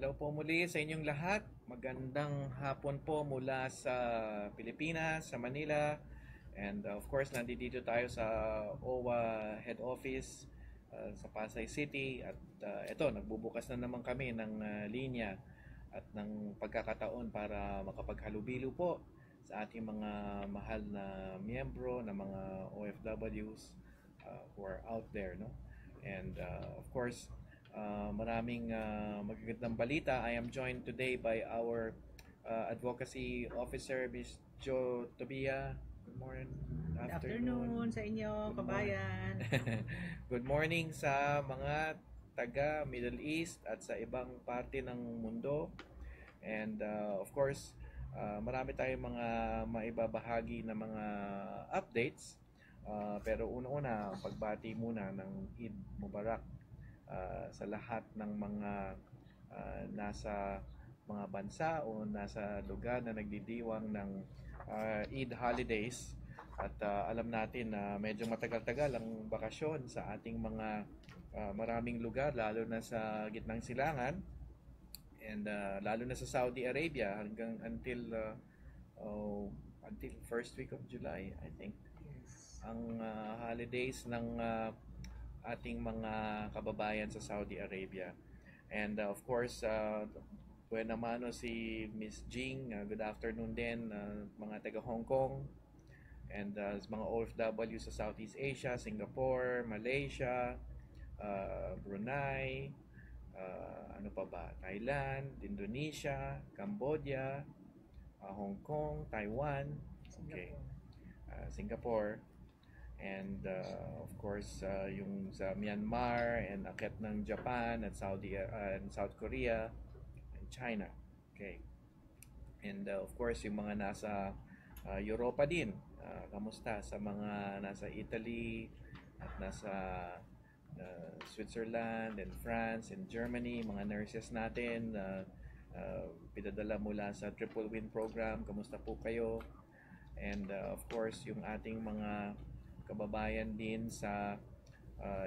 Hello po muli sa inyong lahat. Magandang hapon po mula sa Pilipinas, sa Manila. And of course, nandito tayo sa OWA head office sa Pasay City. At ito, nagbubukas na naman kami ng linya at ng pagkakataon para makapaghalubilo po sa ating mga mahal na miyembro na mga OFWs who are out there. No? And of course, maraming magagandang balita. I am joined today by our advocacy officer, Ms. Jo Tobia. Good morning. Good afternoon sa inyo, Good morning. kabayan. Good morning sa mga taga Middle East at sa ibang parte ng mundo. And of course, marami tayong mga maibabahagi na mga updates. Pero una-una, pagbati muna ng Eid Mubarak sa lahat ng mga nasa mga bansa o nasa lugar na nagdidiwang ng Eid holidays. At alam natin na medyo matagal-tagal ang bakasyon sa ating mga maraming lugar, lalo na sa gitnang silangan. And lalo na sa Saudi Arabia hanggang until first week of July, I think, Yes. ang holidays ng ating mga kababayan sa Saudi Arabia. And of course, buena mano si Miss Jing. Good afternoon din, mga taga Hong Kong. And mga OFW sa Southeast Asia, Singapore, Malaysia, Brunei, ano pa ba? Thailand, Indonesia, Cambodia, Hong Kong, Taiwan, okay, Singapore. Singapore, and of course yung sa Myanmar and akit ng Japan at Saudi and South Korea and China. Okay. And of course yung mga nasa Europa din. Kamusta sa mga nasa Italy at nasa Switzerland and France and Germany, mga nurses natin pinadala mula sa Triple Win program. Kamusta po kayo? And of course, yung ating mga kababayan din sa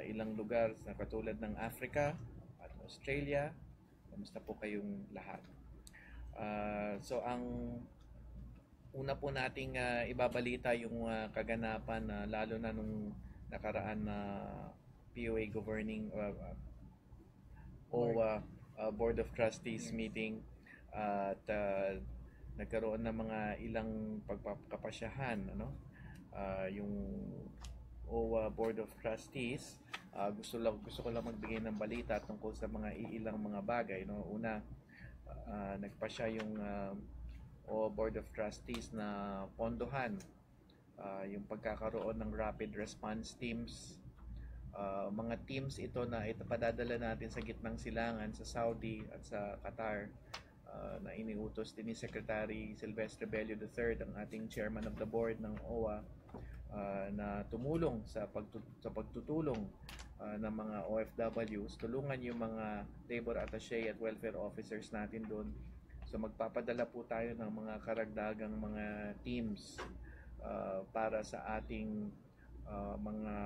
ilang lugar na katulad ng Africa at Australia. Kamusta po kayong lahat? So ang una po nating ibabalita yung kaganapan na lalo na nung nakaraan na POA governing Board. o Board of Trustees Yes. meeting at nagkaroon ng mga ilang pagpapakapasyahan, ano. Yung OWA Board of Trustees, gusto ko lang magbigay ng balita tungkol sa mga ilang mga bagay, no. Una, nagpasya yung OWA Board of Trustees na pondohan yung pagkakaroon ng rapid response teams. Mga teams ito na padadala natin sa gitnang silangan sa Saudi at sa Qatar, na iniutos din ni Secretary Silvestre Bello III, ang ating chairman of the board ng OWA, na tumulong sa pagtutulong ng mga OFWs, tulungan yung mga labor attaché at welfare officers natin doon. So magpapadala po tayo ng mga karagdagang mga teams para sa ating mga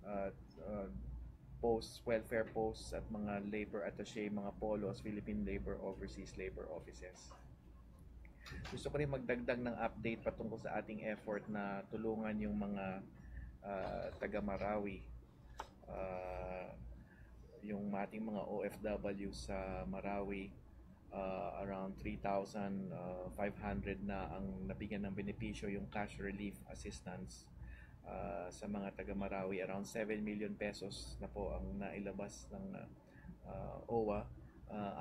uh, uh, posts, welfare posts at mga labor attaché, mga polos, Philippine Labor Overseas Labor Offices. Gusto ko rin magdagdag ng update patungkol sa ating effort na tulungan yung mga taga Marawi. Uh, yung ating mga OFW sa Marawi, around 3,500 na ang nabigyan ng benepisyo, yung cash relief assistance sa mga taga Marawi. Around 7 million pesos na po ang nailabas ng OWA,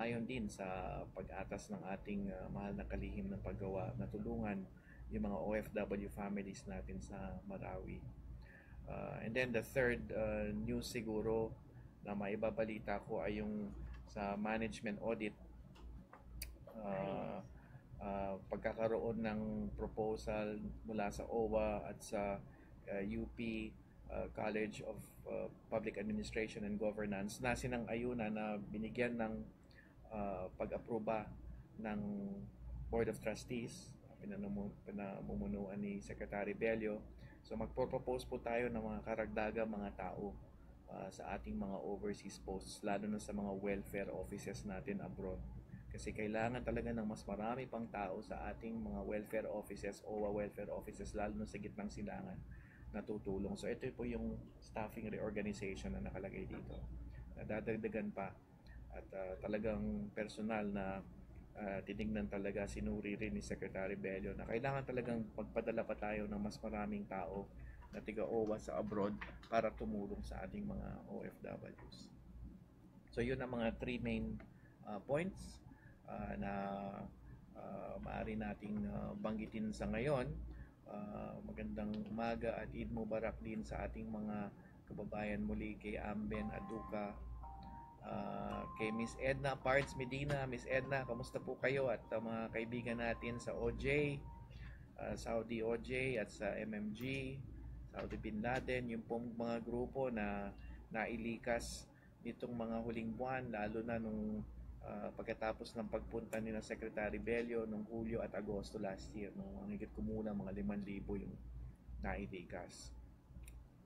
ayon din sa pag-atas ng ating mahal na kalihim ng paggawa na tulungan yung mga OFW families natin sa Marawi. And then the third news siguro na maibabalita ko ay yung sa management audit, pagkakaroon ng proposal mula sa OWA at sa UP College of Public Administration and Governance na sinang-ayunan na binigyan ng pag-aproba ng Board of Trustees, pinamumunuan ni Secretary Bello. So magpo-propose po tayo ng mga karagdagang mga tao sa ating mga overseas posts, lalo na sa mga welfare offices natin abroad. Kasi kailangan talaga ng mas marami pang tao sa ating mga welfare offices, OWA welfare offices, lalo na sa gitnang silangan na tutulong. So ito po yung staffing reorganization na nakalagay dito. Dadagdagan pa at talagang personal na tinignan talaga, sinuri rin ni Secretary Bello na kailangan talagang magpadala pa tayo ng mas maraming tao na tiga-OWA sa abroad para tumulong sa ating mga OFWs. So yun ang mga three main points na maaari nating banggitin sa ngayon. Magandang umaga at Eid Mubarak din sa ating mga kababayan muli, kay Amben Aduka, kay Miss Edna Parts Medina. Miss Edna, kamusta po kayo? At mga kaibigan natin sa OJ, Saudi OJ at sa MMG, Saudi Bin Laden, yung pong mga grupo na nailikas nitong mga huling buwan, lalo na nung pagkatapos ng pagpunta ni na Secretary Bello nung Hulyo at Agosto last year, nung higit kumulang mga 5,000 yung nailikas.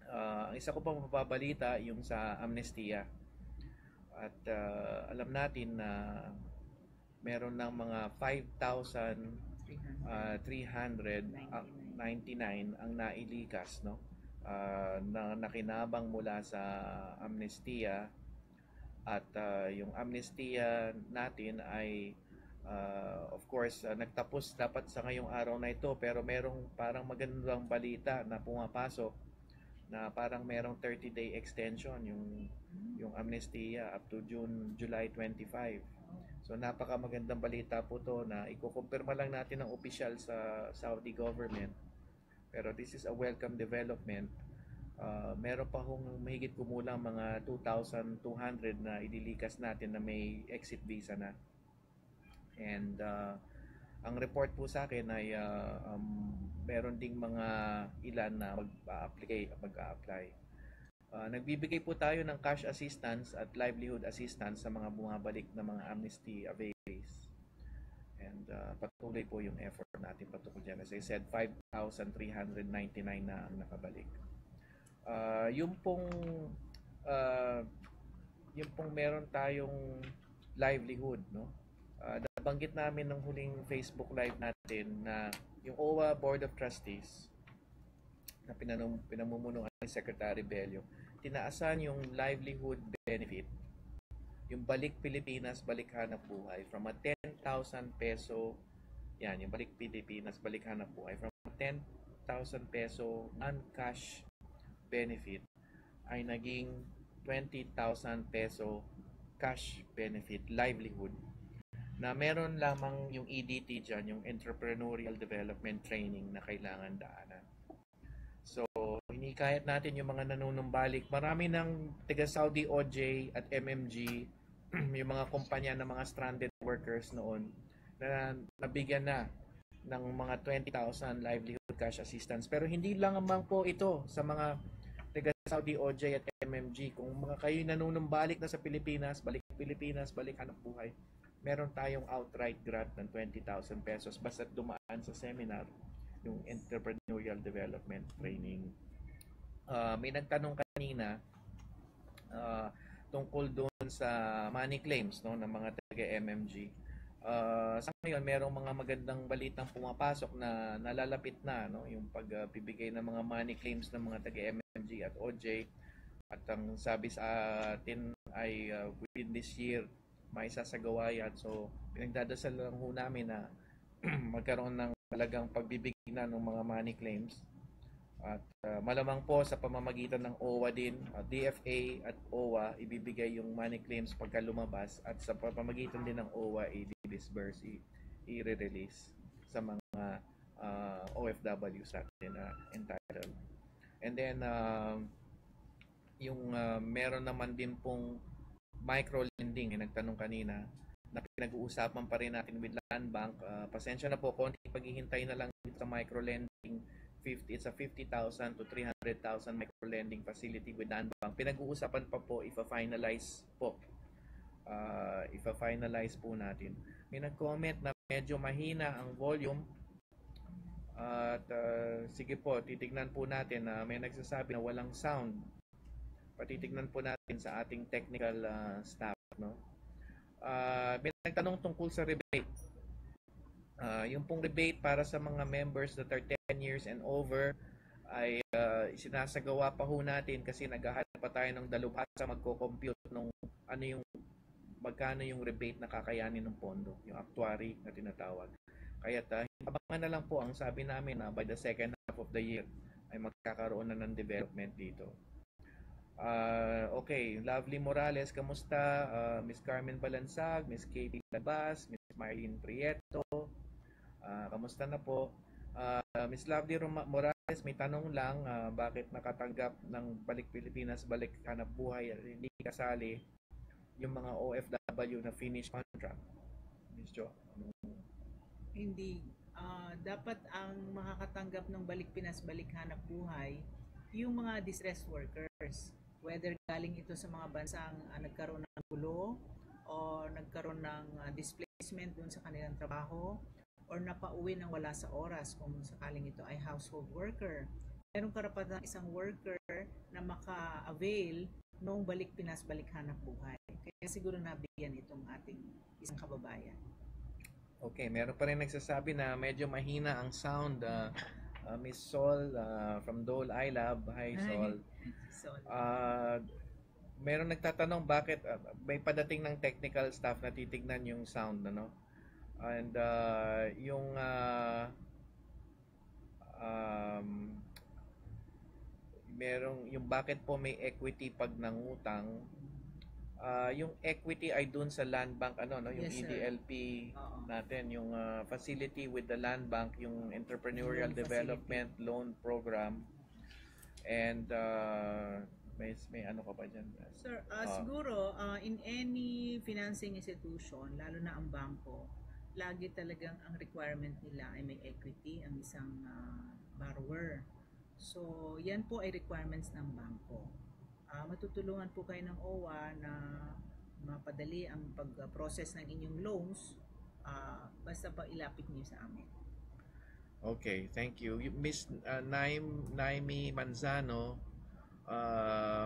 Ang isa ko pang mapabalita yung sa amnestia. At alam natin na meron ng mga 5,399 ang nailikas, no? Na nakinabang mula sa amnestia. At yung amnestia natin ay of course nagtapos dapat sa ngayong araw na ito, pero merong parang magandang balita na pumapasok na parang merong 30-day extension yung amnestia up to July 25. So napakamagandang balita po to na ikukumpirma lang natin ng opisyal sa Saudi government. Pero this is a welcome development. Meron pa hong mahigit kumulang mga 2,200 na idilikas natin na may exit visa na. And ang report po sa akin ay meron ding mga ilan na mag-a-apply. Nagbibigay po tayo ng cash assistance at livelihood assistance sa mga bumabalik na mga amnesty awarees. And patuloy po yung effort natin patungkol dyan. As I said, 5,399 na ang nakabalik. Yung pong meron tayong livelihood, no? Nabanggit namin ng huling Facebook live natin na yung OWA Board of Trustees na pinamumunuan ni Secretary Bello, tinaasan yung livelihood benefit, yung balik Pilipinas, balik hanap buhay, from a 10,000 peso, yan, yung balik Pilipinas, balik hanap buhay, from a 10,000 peso non-cash benefit ay naging 20,000 peso cash benefit, livelihood, na meron lamang yung EDT dyan, yung Entrepreneurial Development Training na kailangan daanan. So, hinikayat natin yung mga nanunumbalik. Marami ng taga Saudi OJ at MMG, yung mga kumpanya ng mga stranded workers noon, na nabigyan na ng mga 20,000 livelihood cash assistance. Pero hindi lang naman po ito sa mga taga Saudi OJ at MMG. Kung mga kayo nanunumbalik na sa Pilipinas, balik hanap buhay, meron tayong outright grant ng 20,000 pesos basta dumaan sa seminar, yung Entrepreneurial Development Training. May nagtanong kanina tungkol doon sa money claims, no, ng mga taga-MMG. Sa ngayon, merong mga magandang balitang pumapasok na nalalapit na, no, yung pagbibigay ng mga money claims ng mga taga-MMG at OJ. At ang sabi sa atin ay within this year, may sasagawa yan. So, pinagdadasal lang ho namin na magkaroon ng talagang pagbibigay na ng mga money claims. At malamang po sa pamamagitan ng OWA din, DFA at OWA, ibibigay yung money claims pagka lumabas. At sa pamamagitan din ng OWA, i-disburse, i-release sa mga OFW sa atin na entitled. And then, yung meron naman din pong micro-lending, nagtanong kanina, na pinag-uusapan pa rin natin with Land Bank. Pasensya na po, konting paghihintay na lang dito sa micro-lending. It's a 50,000 to 300,000 micro-lending facility with Land Bank. Pinag-uusapan pa po, ipa-finalize po. Ipa-finalize po natin. May nag-comment na medyo mahina ang volume. At sige po, titignan po natin na may nagsasabi na walang sound patitignan po natin sa ating technical staff, no? May nagtanong tungkol sa rebate. Yung pong rebate para sa mga members that are 10 years and over ay sinasagawa pa ho natin kasi naghahanap pa tayo ng dalubhasa magko-compute nung magkano yung rebate na kakayanin ng pondo, yung actuary na tinatawag. Kaya abangan na lang po, ang sabi namin na by the second half of the year ay magkakaroon na ng development dito. Okay, Lovely Morales, kamusta? Miss Carmen Balansag, Miss Katie Labas, Miss Marlene Prieto, kamusta na po? Miss Lovely Morales, may tanong lang, bakit nakatanggap ng Balik Pilipinas, Balik Hanap Buhay at hindi kasali yung mga OFW na finish contract? Miss Jo? Hindi. Dapat ang makakatanggap ng Balik Pinas, Balik Hanap Buhay, yung mga distressed workers. Whether galing ito sa mga bansang nagkaroon ng gulo o nagkaroon ng displacement dun sa kanilang trabaho or napauwi ng wala sa oras kung sakaling ito ay household worker. Merong karapatan ng isang worker na maka-avail ng Balik Pinas, Balik Hanap Buhay. Kaya siguro nabigyan itong ating isang kababayan. Okay, meron pa rin nagsasabi na medyo mahina ang sound. Miss Sol from Dole iLab. Hi, Sol. Meron nagtatanong bakit may padating ng technical staff na titignan yung sound, ano? And yung merong yung bakit po may equity pag nangutang. Yung equity ay dun sa land bank, no, yung Yes, EDLP natin, yung facility with the land bank, yung entrepreneurial development loan program. And may ano ka pa dyan? Sir, siguro in any financing institution, lalo na ang bangko, lagi talagang ang requirement nila ay may equity ang isang borrower. So, yan po ay requirements ng bangko. Matutulungan po kayo ng OWA na mapadali ang pag-process ng inyong loans basta pa ilapit niyo sa amin. Okay, thank you. Miss Naimi Manzano,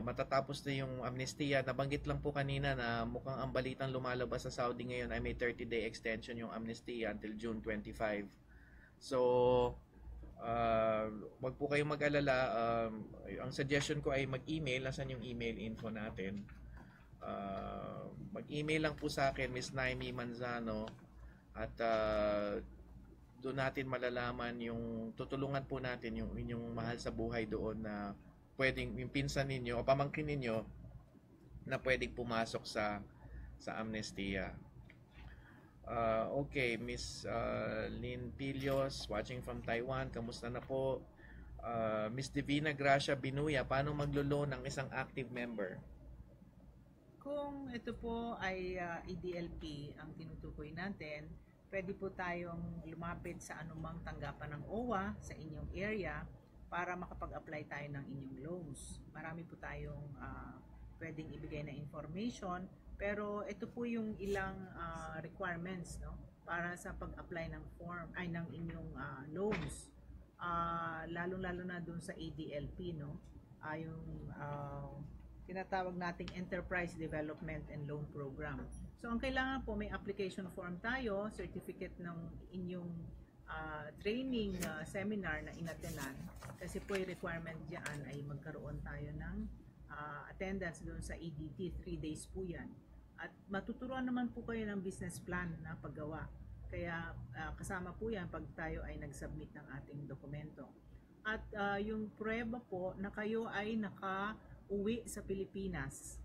matatapos na yung amnestia. Nabanggit lang po kanina na mukhang ang balitang lumalabas sa Saudi ngayon ay may 30-day extension yung amnestia until June 25. So, wag po kayong mag-alala. Ang suggestion ko ay mag-email. Nasaan yung email info natin? Mag-email lang po sa akin, Miss Naimi Manzano, at doon natin malalaman yung tutulungan po natin yung inyong mahal sa buhay doon na pwedeng yung pinsan ninyo o pamangkin ninyo na pwedeng pumasok sa amnestia. Okay, Miss Lynn Pilios, watching from Taiwan, kamusta na po? Miss Divina Gracia Binuya, paano maglo-loan ng isang active member? Kung ito po ay EDLP ang tinutukoy natin, pwede po tayong lumapit sa anumang tanggapan ng OWA sa inyong area para makapag-apply tayo ng inyong loans. Marami po tayong pwedeng ibigay na information, pero ito po yung ilang requirements, no, para sa pag-apply ng ng inyong loans. Lalong-lalo na dun sa EDLP, no, yung tinatawag nating Enterprise Development and Loan Program. So, ang kailangan po, may application form tayo, certificate ng inyong training seminar na inattenan. Kasi po yung requirement dyan ay magkaroon tayo ng attendance doon sa EDT, 3 days po yan. At matuturuan naman po kayo ng business plan na paggawa. Kaya kasama po yan pag tayo ay nag-submit ng ating dokumento. At yung prueba po na kayo ay naka-uwi sa Pilipinas.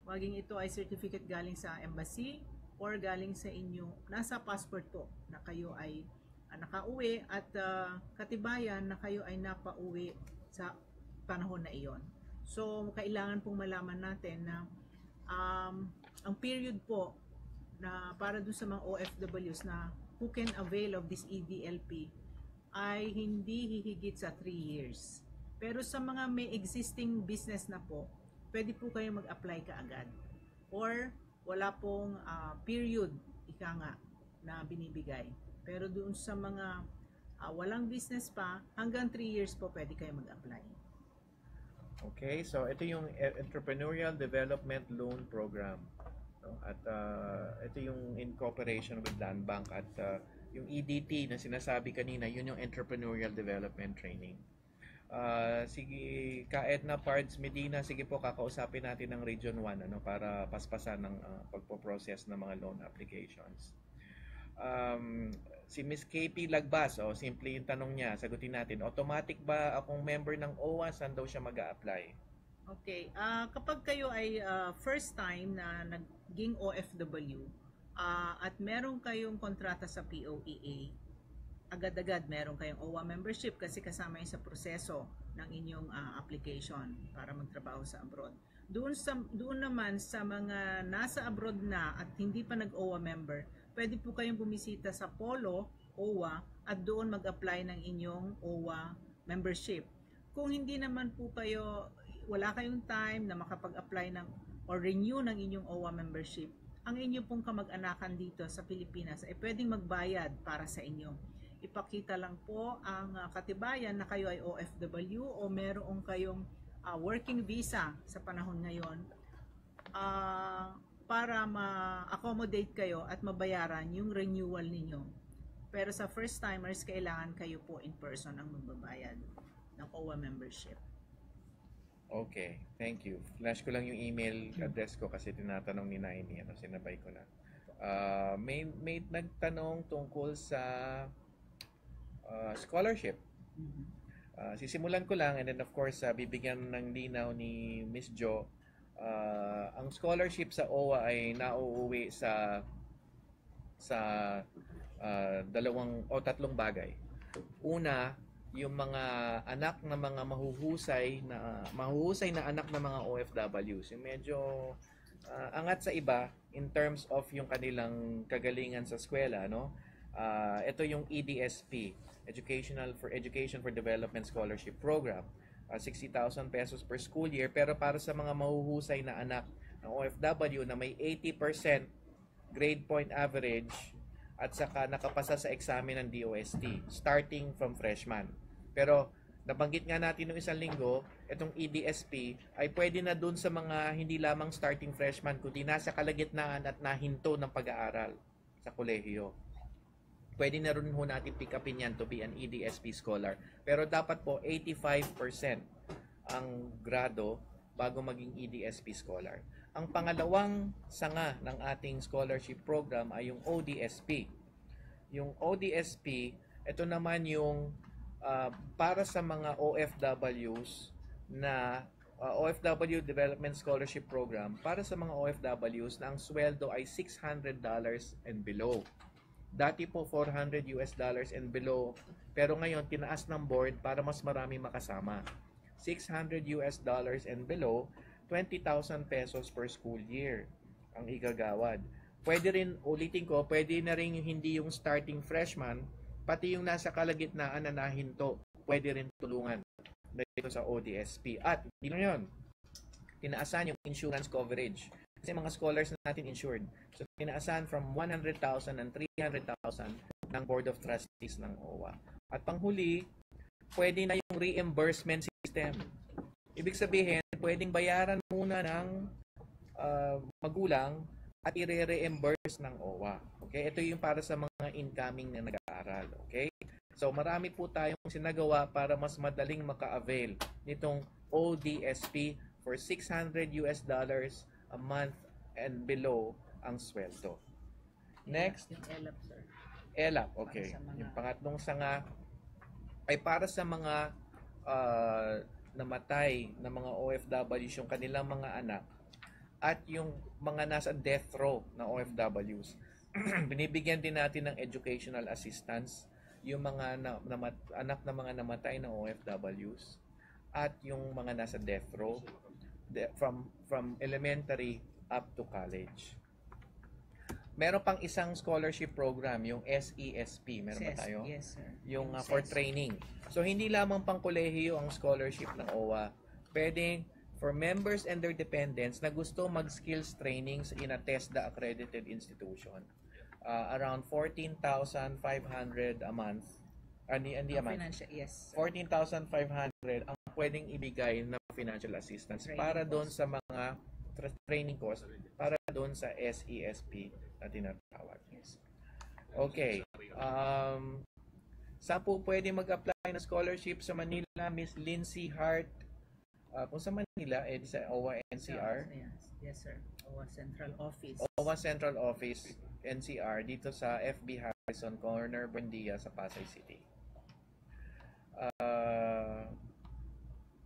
Waging ito ay certificate galing sa embassy or galing sa inyo, nasa passport po na kayo ay nakauwi at katibayan na kayo ay napauwi sa panahon na iyon. So, kailangan pong malaman natin na ang period po na para dun sa mga OFWs na who can avail of this EDLP ay hindi hihigit sa 3 years. Pero sa mga may existing business na po, pwede po kayo mag-apply kaagad. Or wala pong period, ika nga, na binibigay. Pero doon sa mga walang business pa, hanggang 3 years po pwede kayo mag-apply. Okay, so ito yung Entrepreneurial Development Loan Program. No? At ito yung in cooperation with Land Bank at yung EDT na sinasabi kanina, yun yung Entrepreneurial Development Training. Sige, Ka-Edna Pards Medina, sige po kakausapin natin ng Region 1 para paspasan ng pagpo-process ng mga loan applications. Si Miss KP Lagbas, simple yung tanong niya, sagutin natin. Automatic ba akong member ng OWA? Saan daw siya mag-a-apply? Okay, kapag kayo ay first time na naging OFW at meron kayong kontrata sa POEA, agad-agad meron kayong OWA membership kasi kasama yun sa proseso ng inyong application para magtrabaho sa abroad. Doon naman sa mga nasa abroad na at hindi pa nag-OWA member, pwede po kayong bumisita sa Polo OWA at doon mag-apply ng inyong OWA membership. Kung hindi naman po kayo, wala kayong time na makapag-apply ng or renew ng inyong OWA membership, ang inyong pong kamag-anakan dito sa Pilipinas ay pwedeng magbayad para sa inyo. Ipakita lang po ang katibayan na kayo ay OFW o meron kayong working visa sa panahon ngayon para ma-accommodate kayo at mabayaran yung renewal ninyo. Pero sa first timers, kailangan kayo po in person ang magbabayad ng OWA membership. Okay, thank you. Flash ko lang yung email address ko kasi tinatanong ni Naini, sinabay ko na. May nagtanong tungkol sa scholarship. Sisimulan ko lang and then of course bibigyan ng linaw ni Miss Jo. Ang scholarship sa OWA ay nauuwi sa tatlong bagay. Una, yung mga anak na mga mahuhusay na anak ng mga OFWs. Yung medyo angat sa iba in terms of yung kanilang kagalingan sa eskwela, no? Ito yung EDSP, Education for Development Scholarship Program. 60,000 pesos per school year, pero para sa mga mahuhusay na anak ng OFW na may 80% grade point average at saka nakapasa sa examen ng DOST starting from freshman. Pero nabanggit nga natin noong isang linggo, itong EDSP ay pwede na dun sa mga hindi lamang starting freshman kundi nasa kalagitnaan at nahinto ng pag-aaral sa kolehiyo. Pwede na rin ho natin pick upin yan to be an EDSP scholar. Pero dapat po 85% ang grado bago maging EDSP scholar. Ang pangalawang sanga ng ating scholarship program ay yung ODSP. Yung ODSP, ito naman yung para sa mga OFWs na OFW Development Scholarship Program, para sa mga OFWs na ang sweldo ay $600 and below. Dati po $400 and below, pero ngayon tinaas ng board para mas marami makasama. $600 and below, 20,000 pesos per school year ang igagawad. Pwede rin, ulitin ko, pwede na rin hindi yung starting freshman, pati yung nasa kalagitnaan na nahinto, pwede rin tulungan dito sa ODSP. At hindi lang yun, tinaasan yung insurance coverage. Kasi mga scholars natin insured. So, tinaasan from 100,000 and 300,000 ng Board of Trustees ng OWA. At panghuli, pwede na yung reimbursement system. Ibig sabihin, pwedeng bayaran muna ng magulang at i-reimburse ng OWA. Okay? Ito yung para sa mga incoming na nag-aaral. Okay? So, marami po tayong sinagawa para mas madaling maka-avail nitong ODSP for $600 a month and below ang sweldo. Next, yung ELAP, sir. ELAP, okay. Yung pangatlong sanga ay para sa mga namatay na mga OFWs, yung kanilang mga anak at yung mga nasa death row na OFWs. Binibigyan din natin ng educational assistance yung mga anak na mga namatay na OFWs at yung mga nasa death row from elementary up to college. Meron pang isang scholarship program, yung SESP. Meron ba tayo? Yes, sir. Yung for training. So, hindi lamang pang kolehiyo ang scholarship ng OWA. Pwedeng for members and their dependents na gusto mag-skills trainings in a TESDA accredited institution. Around 14,500 a month Hindi amount. Financial, yes. 14,500 ang pwedeng ibigay na financial assistance Training para doon cost. sa mga training cost, para doon sa SESP na tinatawag. Yes. Okay. Saan po pwede mag-apply ng scholarship sa Manila? Miss Lindsay Hart. Kung sa Manila, sa OWA NCR. Yes, sir. OWA Central Office. OWA Central Office, NCR, dito sa FB Harrison Corner, Buendia, sa Pasay City.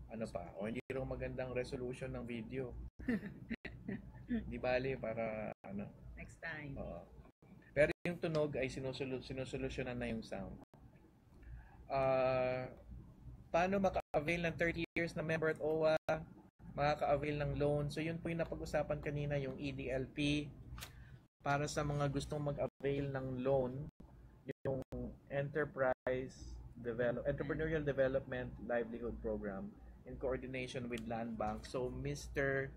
Ano pa? Hindi rin magandang resolution ng video. Di bali para Next time. Pero yung tunog ay sinusolusyonan na yung sound. Paano maka-avail ng 30 years na member at OWA? Makaka-avail ng loan. So yun po yung napag-usapan kanina, yung EDLP. Para sa mga gustong mag-avail ng loan, yung Entrepreneurial Development Livelihood Program in coordination with Land Bank. So Mr.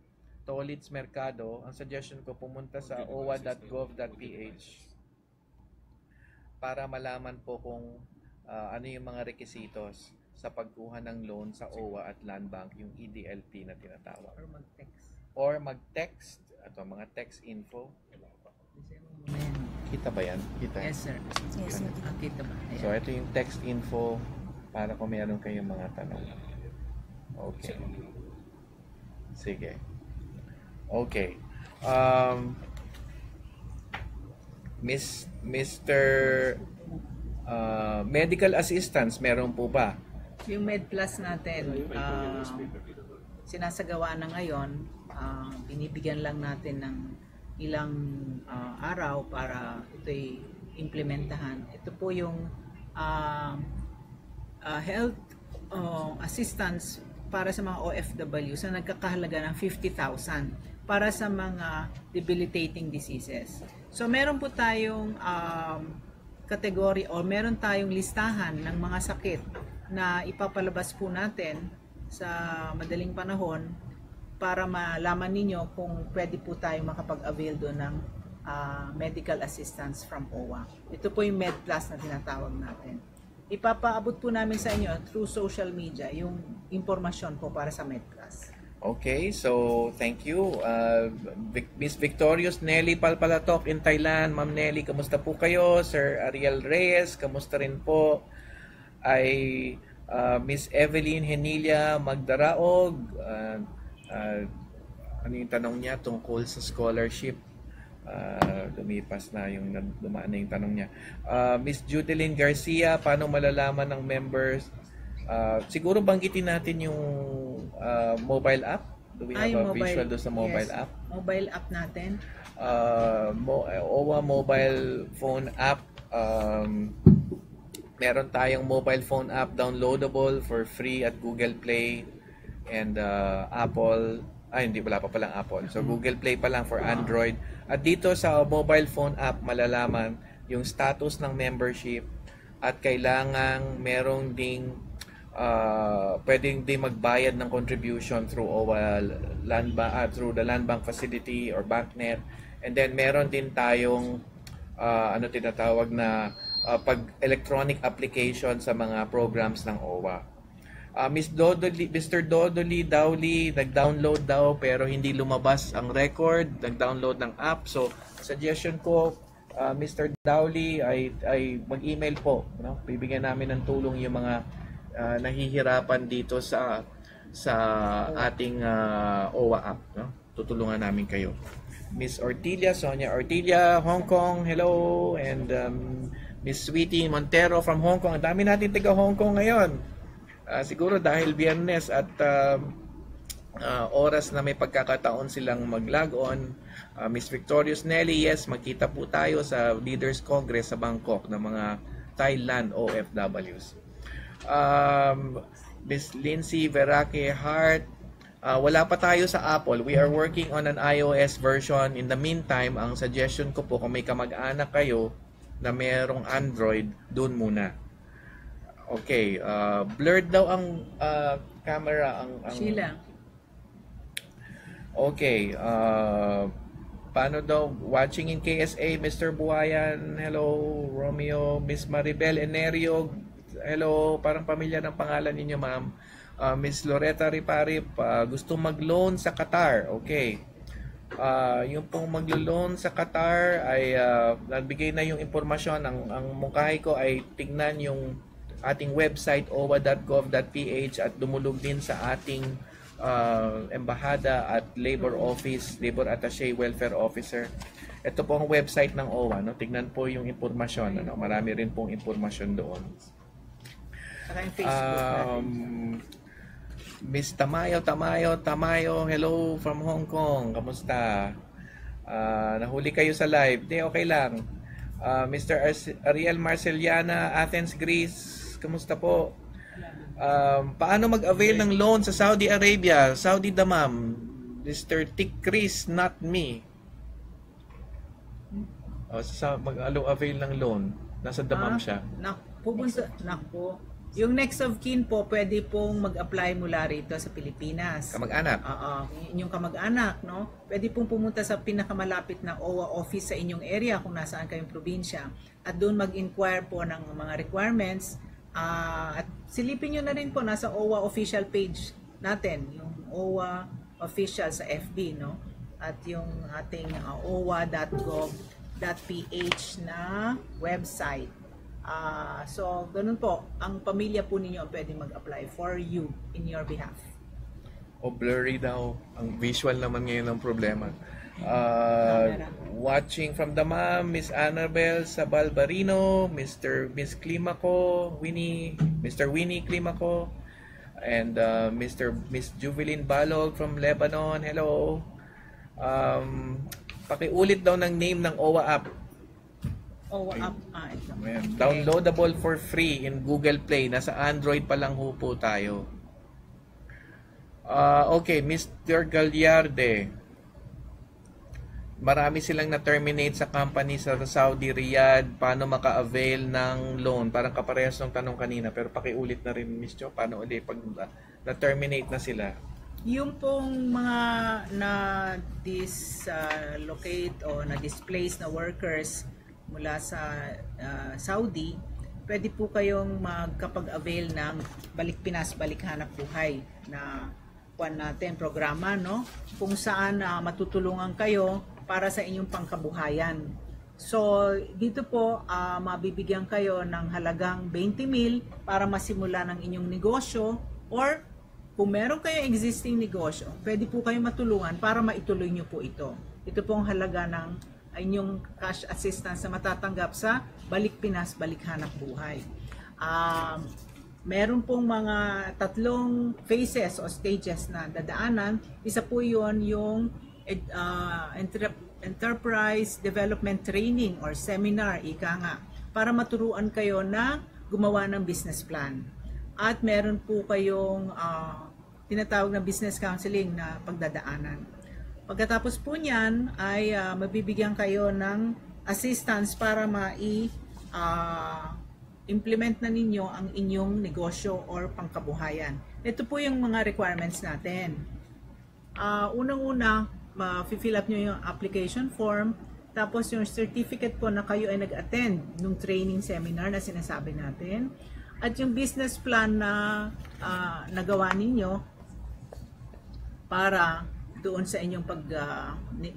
Tolitz Mercado, ang suggestion ko, pumunta sa owa.gov.ph para malaman po kung ano yung mga requisitos sa pagkuha ng loan sa OWA at Land Bank, yung EDLP na tinatawag. Or mag-text. Ito, mga text info. Kita ba yan? Kita. Yes, sir. Yes, sir. Kita ba? Ayan. So, ito yung text info para kung meron kayong mga tanong. Okay. Sige. Okay. Mr. Medical assistance, meron po ba? Yung MedPlus natin, sinasagawa na ngayon, binibigyan lang natin ng ilang araw para ito'y implementahan. Ito po yung health assistance para sa mga OFW sa nagkakahalaga ng 50,000 para sa mga debilitating diseases. So meron po tayong category o meron tayong listahan ng mga sakit na ipapalabas po natin sa madaling panahon para malaman ninyo kung pwede po tayong makapag-avail doon ng medical assistance from OWA. Ito po yung MedPlus na tinatawag natin. Ipapaabot po namin sa inyo through social media yung impormasyon po para sa MedPlus. Okay, so thank you. Miss Victorious Nelly Palpalatok in Thailand. Ma'am Nelly, kamusta po kayo? Sir Ariel Reyes, kamusta rin po? Ay Miss Evelyn Henilia Magdaraog. Ano yung tanong niya tungkol sa scholarship? Lumipas na yung dumaan na yung tanong niya. Miss Judeline Garcia, paano malalaman ng members? Siguro banggitin natin yung mobile app. Do we have a visual doon sa mobile app? Mobile app natin. OWA mobile phone app. Meron tayong mobile phone app downloadable for free at Google Play and Apple. Hindi, wala pa palang Apple. So Google Play pa lang for Android. At dito sa mobile phone app, malalaman yung status ng membership at kailangang merong ding pwedeng din magbayad ng contribution through OWA through the Land Bank facility or BankNet. And then meron din tayong tinatawag na pag-electronic application sa mga programs ng OWA. Mr. Dodoli Dowley, nag-download daw pero hindi lumabas ang record, nag-download ng app. So, suggestion ko, Mr. Dowley ay mag-email po. Bibigyan namin ng tulong yung mga nahihirapan dito sa ating OWA app. Tutulungan namin kayo. Miss Ortilia, Sonia Ortilia, Hong Kong, hello. And Miss Sweetie Montero from Hong Kong. Ang dami natin taga Hong Kong ngayon. Siguro dahil Biyernes at oras na may pagkakataon silang mag-log on. Miss Victorious Nelly, yes, magkita po tayo sa Leaders Congress sa Bangkok ng mga Thailand OFWs. Miss Lindsay Verake Hart, wala pa tayo sa Apple. We are working on an iOS version. In the meantime, ang suggestion ko po, kung may kamag-anak kayo na mayroong Android, doon muna. Okay, blurred daw ang camera. Sheila. Okay, paano daw? Watching in KSA, Mr. Buhayan, hello, Romeo, Miss Maribel Enerio, Hello, parang pamilya ng pangalan ninyo, ma'am. Miss Loretta Riparip, gusto mag-loan sa Qatar. Okay. Yung pong maglo-loan sa Qatar ay nagbigay na yung impormasyon. Ang mungkahi ko ay tignan yung ating website owa.gov.ph at dumulog din sa ating embahada at labor office, labor attaché, welfare officer. Ito po ang website ng OWA, no? Tignan po yung impormasyon, ano? Marami rin pong impormasyon doon. Saka yung Facebook natin. Miss Tamayo, hello from Hong Kong. Kamusta? Nahuli kayo sa live. Di, okay lang. Mr. Ariel Marceliana, Athens, Greece. Kamusta po? Paano mag-avail ng loan sa Saudi Arabia? Saudi Damam. Mr. Tick Chris, not me. Mag-avail ng loan. Nasa Damam siya. Naku. Yung next of kin po, pwede pong mag-apply mula rito sa Pilipinas. Kamag-anak? Oo, inyong kamag-anak, no? Pwede pong pumunta sa pinakamalapit na OWA office sa inyong area kung nasaan kayong probinsya. At doon mag-inquire po ng mga requirements. At silipin nyo na rin po, nasa OWA official page natin, yung OWA official sa FB, no? At yung ating owa.gov.ph na website. So, ganun po, ang pamilya po ninyo pwede mag-apply for you in your behalf. Blurry daw. Ang visual naman ngayon ang problema. Watching from the mom, Miss Annabel Sabalbarino, Miss Climaco, Mr. Winnie Climaco, and Miss Juvelin Balog from Lebanon. Hello. Pakiulit daw ng name ng OWA app. OWA app. Ito. Downloadable for free in Google Play. Nasa Android pa lang po tayo. Okay, Mr. Gagliarde. Marami silang na-terminate sa company sa Saudi Riyadh. Paano maka-avail ng loan? Parang kaparehas ng tanong kanina. Pero pakiulit na rin, Miss Jo. Paano ulit pag na-terminate na sila? Yung pong mga na-dislocate o na-displace na workers mula sa Saudi, pwede po kayong magkapag-avail ng Balik Pinas, Balik Hanap Buhay na programa, no? Kung saan matutulungan kayo para sa inyong pangkabuhayan. So, dito po, mabibigyan kayo ng halagang 20,000 para masimula ng inyong negosyo, or kung meron kayong existing negosyo, pwede po kayo matulungan para maituloy nyo po ito. Ito po ang halaga ng inyong cash assistance na matatanggap sa Balik Pinas, Balik Hanap Buhay. Meron pong mga 3 phases o stages na dadaanan. Isa po yun yung Enterprise Development Training or Seminar, ika nga, para maturuan kayo na gumawa ng business plan. At meron po kayong tinatawag na business counseling na pagdadaanan. Pagkatapos po niyan ay mabibigyan kayo ng assistance para implement na ninyo ang inyong negosyo or pangkabuhayan. Ito po yung mga requirements natin. Unang-una, fill up nyo yung application form, tapos yung certificate po na kayo ay nag-attend ng training seminar na sinasabi natin, at yung business plan na nagawa ninyo para doon sa inyong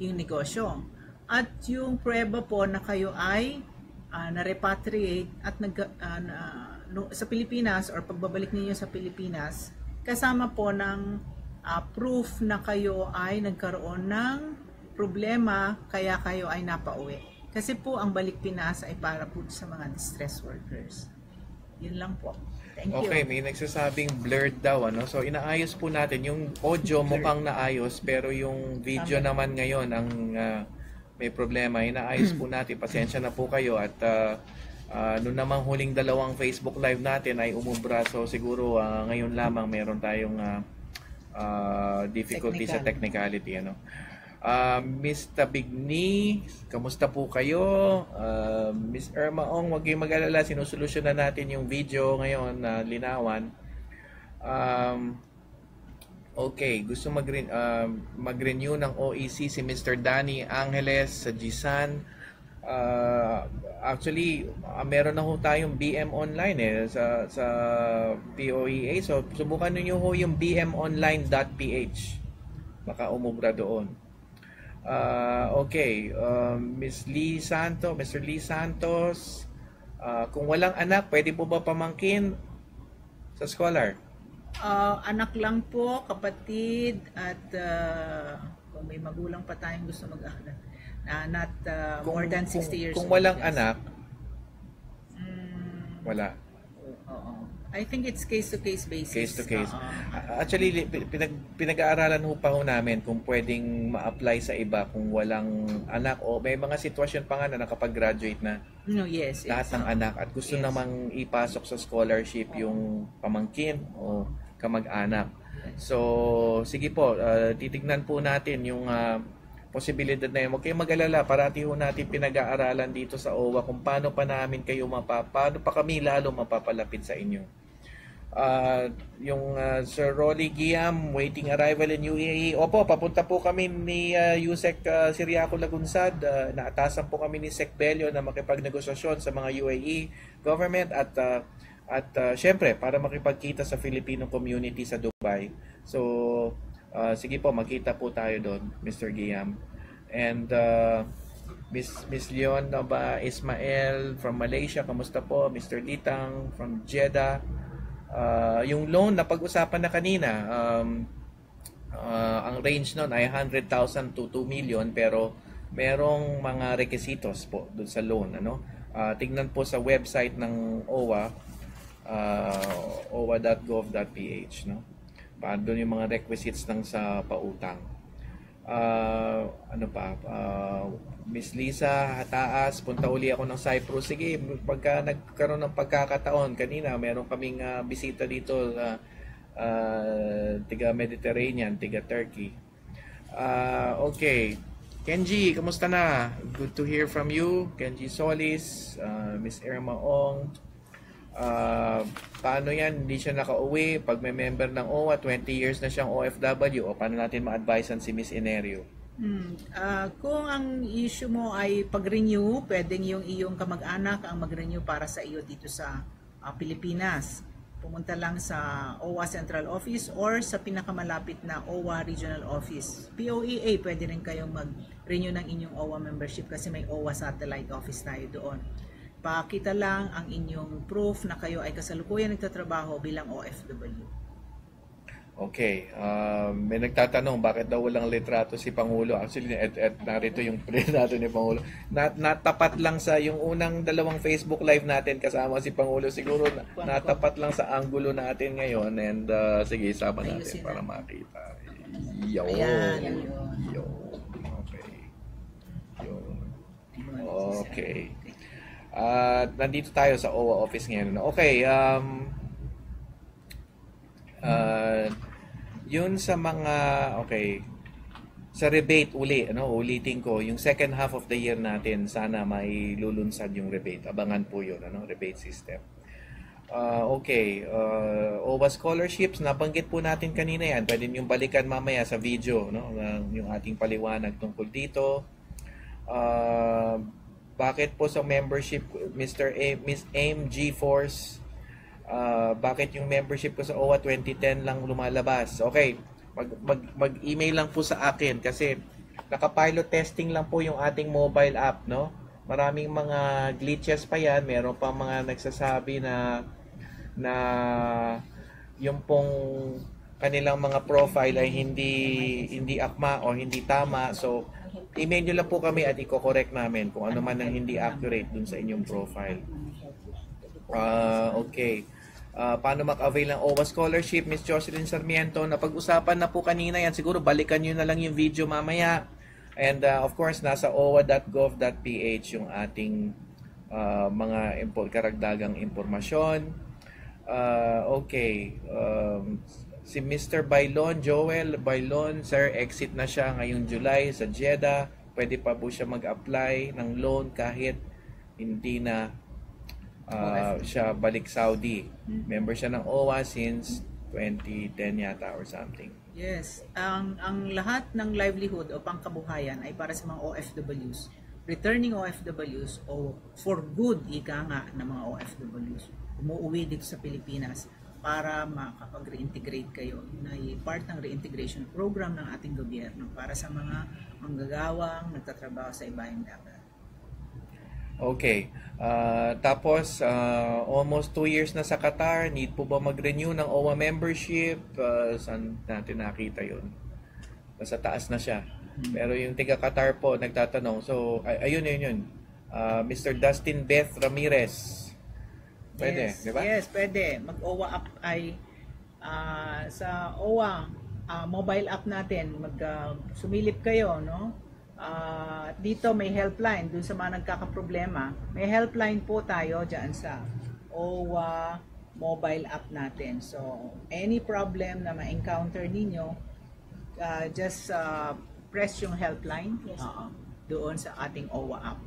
yung negosyo. At yung prueba po na kayo ay na-repatriate at sa Pilipinas or pagbabalik ninyo sa Pilipinas, kasama po ng proof na kayo ay nagkaroon ng problema kaya kayo ay napauwi. Kasi po ang Balik Pinas ay para po sa mga distressed workers. Yun lang po. Thank you. Okay, may nagsasabing blurred daw, ano? So inaayos po natin yung audio, mukhang naayos, pero yung video naman ngayon ang may problema. Inaayos po natin. Pasensya na po kayo. At noon namang huling 2 Facebook Live natin ay umubra. So siguro ngayon lamang meron tayong difficulty sa technicality. Ano? Miss Tabigni, kamusta po kayo? Miss Irma Ong, huwag kayong mag-alala. Sinusolusyon na natin yung video ngayon na linawan. Okay, gusto mag-renew ng OEC si Mr. Danny Angeles sa Gisan. Actually, meron na ho tayong BM Online sa POEA. So, subukan niyo ho yung bmonline.ph. Baka umubra doon. Okay, Miss Lee Santos, Mr. Lee Santos, kung walang anak, pwede po ba pamangkin sa scholar? Anak lang po, kapatid, at kung may magulang pa tayong gusto mag-aral, not more than 60 years Kung old. walang Yes. anak, wala. Oo. I think it's case-to-case basis. Case to case. Oo. Actually, pinag-aaralan ho pa ho namin kung pwedeng ma-apply sa iba kung walang anak o may mga sitwasyon pa nga na nakapag-graduate na No, yes. lahat ng anak at gusto Yes. namang ipasok sa scholarship yung pamangkin o kamag-anak. So, sige po, titignan po natin yung posibilidad na yun. Huwag kayong mag-alala, parati ho natin pinag-aaralan dito sa OWA kung paano pa namin kayo paano pa kami lalo mapapalapit sa inyo. Yung Sir Rolly Guiam, waiting arrival in UAE. Opo, papunta po kami ni Yusek Siriaco Lagunsad. Naatasan po kami ni Sec Bello na makipagnegosasyon sa mga UAE government at syempre para makipagkita sa Filipino community sa Dubai. So, sige po, magkita po tayo doon, Mr. Guiam. And Miss Leon Ismael from Malaysia, kamusta po? Mr. Litang from Jeddah. Yung loan na pag-usapan na kanina, ang range nun ay 100,000 to 2 million pero merong mga requisitos po doon sa loan. Tignan po sa website ng OWA, owa.gov.ph. Doon yung mga requisites ng sa pautang. Miss Lisa Hataas, punta uli ako ng Cyprus. Sige, pagka nagkaroon ng pagkakataon, kanina meron kaming bisita dito, tiga Mediterranean, tiga Turkey. Okay, Kenji, kamusta na? Good to hear from you. Kenji Solis, Miss Irma Ong. Paano yan? Hindi siya nakauwi. Pag may member ng OWA, 20 years na siyang OFW, o paano natin ma-advisean si Miss Enerio? Kung ang issue mo ay pag-renew, pwedeng yung iyong kamag-anak ang mag-renew para sa iyo dito sa Pilipinas. Pumunta lang sa OWA Central Office or sa pinakamalapit na OWA Regional Office. POEA, pwede rin kayong mag-renew ng inyong OWA membership kasi may OWA Satellite Office tayo doon. Pakita lang ang inyong proof na kayo ay kasalukuyan nagtatrabaho bilang OFW. Okay, may nagtatanong bakit daw walang litrato si Pangulo. Actually, narito yung litrato ni Pangulo. Natapat lang sa yung unang dalawang Facebook live natin kasama si Pangulo. Siguro natapat lang sa angulo natin ngayon. And sige, sama natin para makita. Yo. Yo. Okay. Yo. Okay. Nandito tayo sa OWA office ngayon. Okay, yun sa mga sa rebate ulitin ko yung second half of the year natin, sana may lulunsad yung rebate. Abangan po yun, rebate system. OWA scholarships, nabanggit po natin kanina yan. Pwede niyong balikan mamaya sa video, yung ating paliwanag tungkol dito. Bakit po sa membership, Miss Aim G-Force, bakit yung membership ko sa OWA 2010 lang lumalabas? Okay, mag-email lang po sa akin kasi naka-pilot testing lang po yung ating mobile app, Maraming mga glitches pa yan. Meron pa mga nagsasabi na yung pong kanilang mga profile ay hindi akma o hindi tama. So, email nyo lang po kami at i-correct namin kung ano man ang hindi accurate dun sa inyong profile. Okay. Paano mag-avail ng OWA scholarship, Miss Jocelyn Sarmiento? Napag-usapan na po kanina yan. Siguro balikan nyo na lang yung video mamaya. And of course, nasa owa.gov.ph yung ating mga karagdagang impormasyon. Okay. Si Mr. Bailon, Joel Bailon, sir, exit na siya ngayong July sa Jeddah. Pwede pa po siya mag-apply ng loan kahit hindi na siya balik Saudi. Member siya ng OWA since 2010 yata or something. Yes, ang lahat ng livelihood o pangkabuhayan ay para sa mga OFWs. returning OFWs o for good, ika nga ng mga OFWs, umuwi dito sa Pilipinas para makapag-reintegrate kayo na part ng reintegration program ng ating gobyerno para sa mga manggagawang nagtatrabaho sa ibayong dagat. Okay. Tapos, almost 2 years na sa Qatar. Need po ba mag-renew ng OWA membership? Saan natin nakita yun? Nasa taas na siya. Pero yung tiga Qatar po, nagtatanong. So, ayun. Mr. Dustin Beth Ramirez. Pwede, Yes, di ba? yes, pwede. Mag-OWA app ay sa OWA mobile app natin, sumilip kayo, no? Dito may helpline dun sa mga nagkakaproblema. May helpline po tayo dyan sa OWA mobile app natin. So, any problem na ma-encounter ninyo, just press yung helpline doon sa ating OWA app.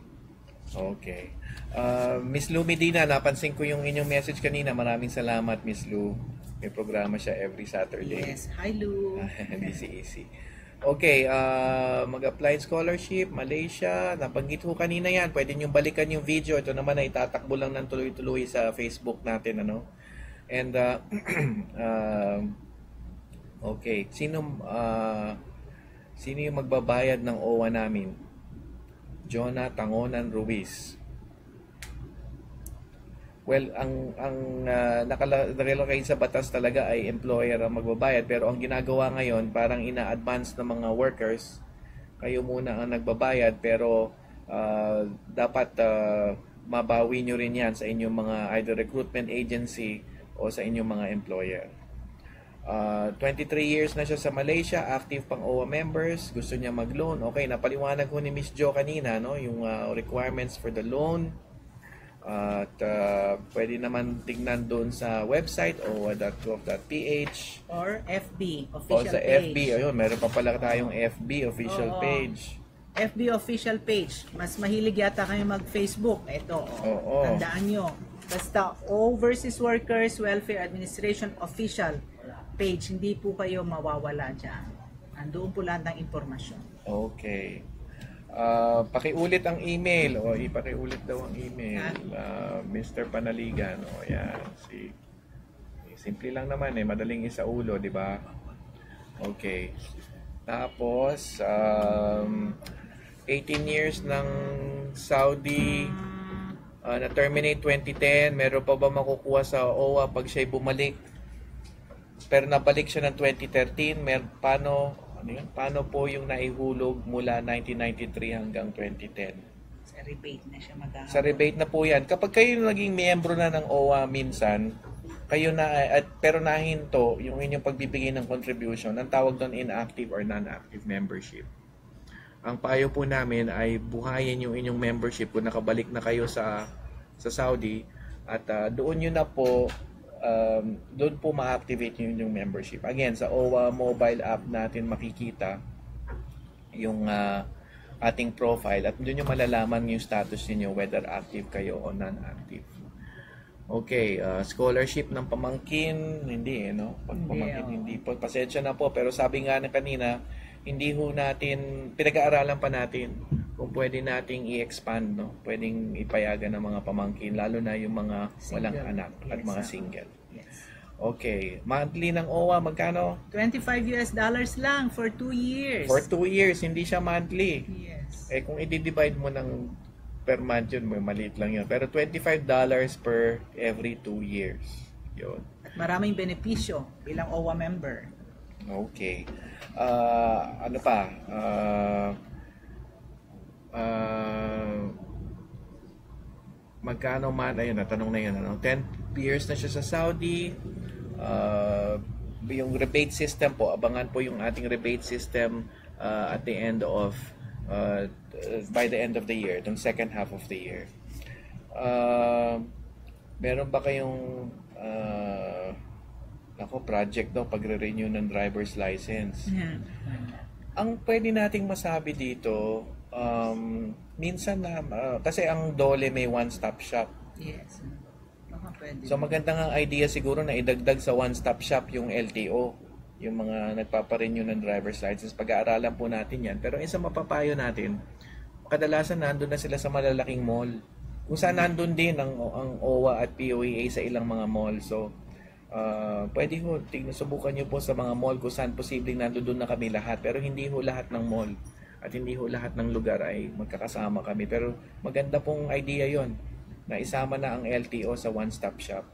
Okay. Miss Lou Medina, napansin ko yung inyong message kanina. Maraming salamat, Miss Lou. May programa siya every Saturday. Yes. Hi, Lou. Easy. Okay, mag-apply scholarship, Malaysia. Nabanggit ko kanina yan. Pwede nyo balikan yung video. Ito naman ay tatakbo lang ng tuloy-tuloy sa Facebook natin. Ano? And, okay. Sino yung magbabayad ng OWA namin? Jonah Tangonan Ruiz. Well, ang nakalagay sa batas talaga ay employer ang magbabayad, pero ang ginagawa ngayon parang ina-advance ng mga workers, kayo muna ang nagbabayad, pero dapat mabawi nyo rin yan sa inyong mga either recruitment agency o sa inyong mga employer. 23 years na siya sa Malaysia, active pang OWA members, gusto niya mag-loan. Okay, napaliwanag ko ni Miss Jo kanina, no, yung requirements for the loan. At pwede naman tignan doon sa website owa.gov.ph or FB o official sa page. FB. Ayun, meron pa pala tayong FB official Oo. page. FB official page. Mas mahilig yata kayo mag-Facebook. Ito, Oo. tandaan nyo. Basta Overseas Workers Welfare Administration official page. Hindi po kayo mawawala dyan. Andoon po lahat ng impormasyon. Okay. Pakiulit ang email o ipakiulit daw ang email. Mr. Panaligan. O yan. Simple lang naman madaling isaulo, di ba? Okay. Tapos 18 years ng Saudi na terminate 2010, meron pa ba makukuha sa OWA pag siya'y bumalik? Pero nabalik siya ng 2013, paano po yung naihulog mula 1993 hanggang 2010? Sa rebate na siya maghahabol. Sa rebate na po yan. Kapag kayo naging miyembro na ng OWA minsan, kayo na, pero nahinto yung inyong pagbibigay ng contribution, ang tawag doon inactive or non-active membership. Ang payo po namin ay buhayin yung inyong membership kung nakabalik na kayo sa Saudi at doon nyo na po doon po ma-activate yung membership. Again, sa OWA mobile app natin makikita yung ating profile at doon yung malalaman yung status niyo whether active kayo o non-active. Okay, scholarship ng pamangkin, hindi no? Pamangkin hindi po. Pasensya na po, pero sabi nga na kanina, hindi ho natin, pinag-aaralan pa natin kung pwede nating i-expand, no? Pwedeng ipayagan ng mga pamangkin, lalo na yung mga walang anak at mga single. Yes. Okay, monthly ng OWA, magkano? $25 lang for 2 years. For 2 years, hindi siya monthly. Yes. Kung i-divide mo ng per month yun, maliit lang yun. Pero $25 per every 2 years. Yun. At maraming benepisyo bilang OWA member. Okay. Ano pa? Magkano man? Ayun, natanong na yun. 10 years na siya sa Saudi. Yung rebate system po, abangan po yung ating rebate system at the end of by the end of the year, the second half of the year. Meron ba kayong project daw pagre-renew ng driver's license? Ang pwede nating masabi dito, minsan na kasi ang DOLE may one-stop shop. Yes. Baka pwede. So magandang ang idea siguro na idagdag sa one-stop shop yung LTO, yung mga nagpapa-renew ng driver's license. Pag-aaralan po natin yan. Pero isa mapapayo natin, kadalasan nandun na sila sa malalaking mall. Kung saan nandun din ang OWA at POEA sa ilang mga mall. So, pwede ho, subukan nyo po sa mga mall kung saan posibleng nandun na kami lahat. Pero hindi ho lahat ng mall at hindi ho lahat ng lugar ay magkakasama kami. Pero maganda pong idea yon na isama na ang LTO sa one-stop shop.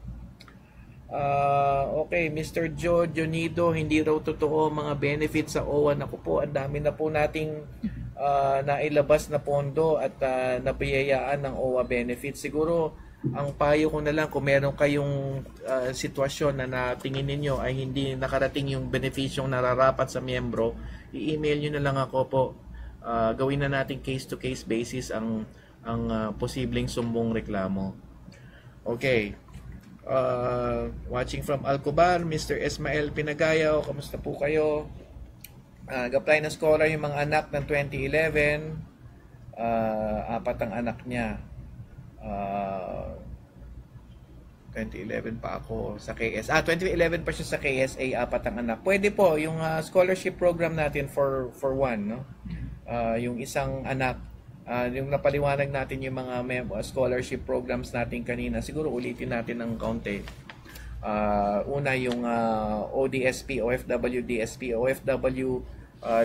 Okay, Mr. Joe Jonido, hindi raw totoo mga benefits sa OWA. Naku po, ang dami na po nating nailabas na pondo at napiyayaan ng OWA benefits. Siguro, ang payo ko na lang, kung meron kayong sitwasyon na natingin ninyo ay hindi nakarating yung benefisyong nararapat sa miyembro, i-email nyo na lang ako po. Gawin na natin case-to-case basis ang posibleng sumbong reklamo. Okay. Watching from Alcobar, Mr. Ismael Pinagayaw, kamusta po kayo? Nag-apply na scholar yung mga anak ng 2011. 4 ang anak niya. 2011 pa ako sa KS. 2011 pa siya sa KSA, 4 ang anak. Pwede po yung scholarship program natin for one, no? Yung isang anak, yung napaliwanag natin yung mga scholarship programs natin kanina, siguro ulitin natin ng kaunti. Una yung ODSP, OFW, DSP, OFW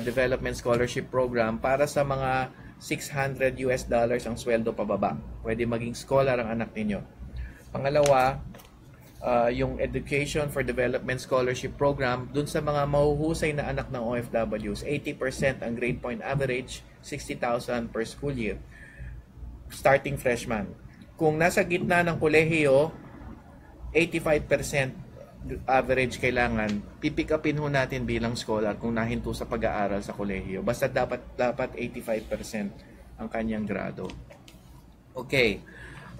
Development Scholarship Program para sa mga $600 ang sweldo pababa. Pwede maging scholar ang anak ninyo. Pangalawa, yung Education for Development Scholarship Program dun sa mga mahuhusay na anak ng OFWs. 80% ang grade point average, 60,000 per school year. Starting freshman. Kung nasa gitna ng kolehiyo, 85% average kailangan, pipick upin ho natin bilang scholar kung nahinto sa pag-aaral sa kolehiyo. Basta dapat 85% ang kanyang grado. Okay.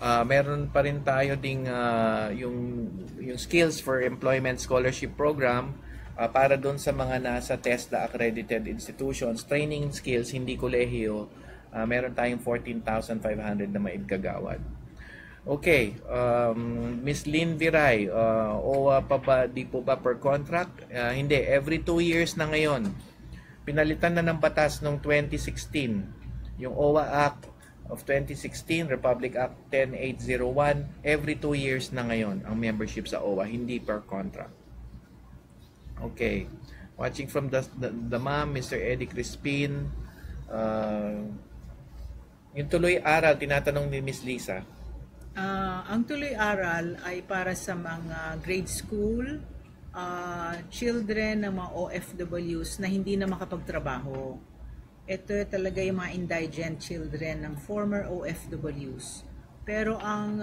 Meron pa rin tayo ding yung Skills for Employment Scholarship Program para doon sa mga nasa TESDA accredited institutions, training skills, hindi kolehiyo. Meron tayong 14,500 na maigagawad. Okay, Miss Lynn Viray, OWA pa ba, di po ba per contract? Hindi, every 2 years na ngayon. Pinalitan na ng batas noong 2016. Yung OWA Act of 2016, Republic Act 10801, every 2 years na ngayon ang membership sa OWA, hindi per contract. Okay, watching from the ma'am, Mr. Eddie Crispin. Yung tuloy-aral, tinatanong ni Miss Lisa. Ang tuloy-aral ay para sa mga grade school, children ng mga OFWs na hindi na makapagtrabaho. Ito talaga yung mga indigent children ng former OFWs. Pero ang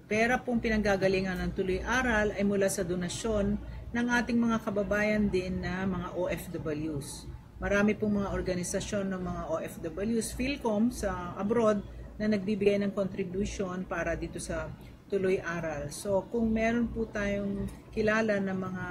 pera pong pinanggagalingan ng tuloy-aral ay mula sa donasyon ng ating mga kababayan din na mga OFWs. Marami pong mga organisasyon ng mga OFWs, PhilCom sa abroad, na nagbibigay ng contribution para dito sa tuloy-aral. So, kung meron po tayong kilala ng mga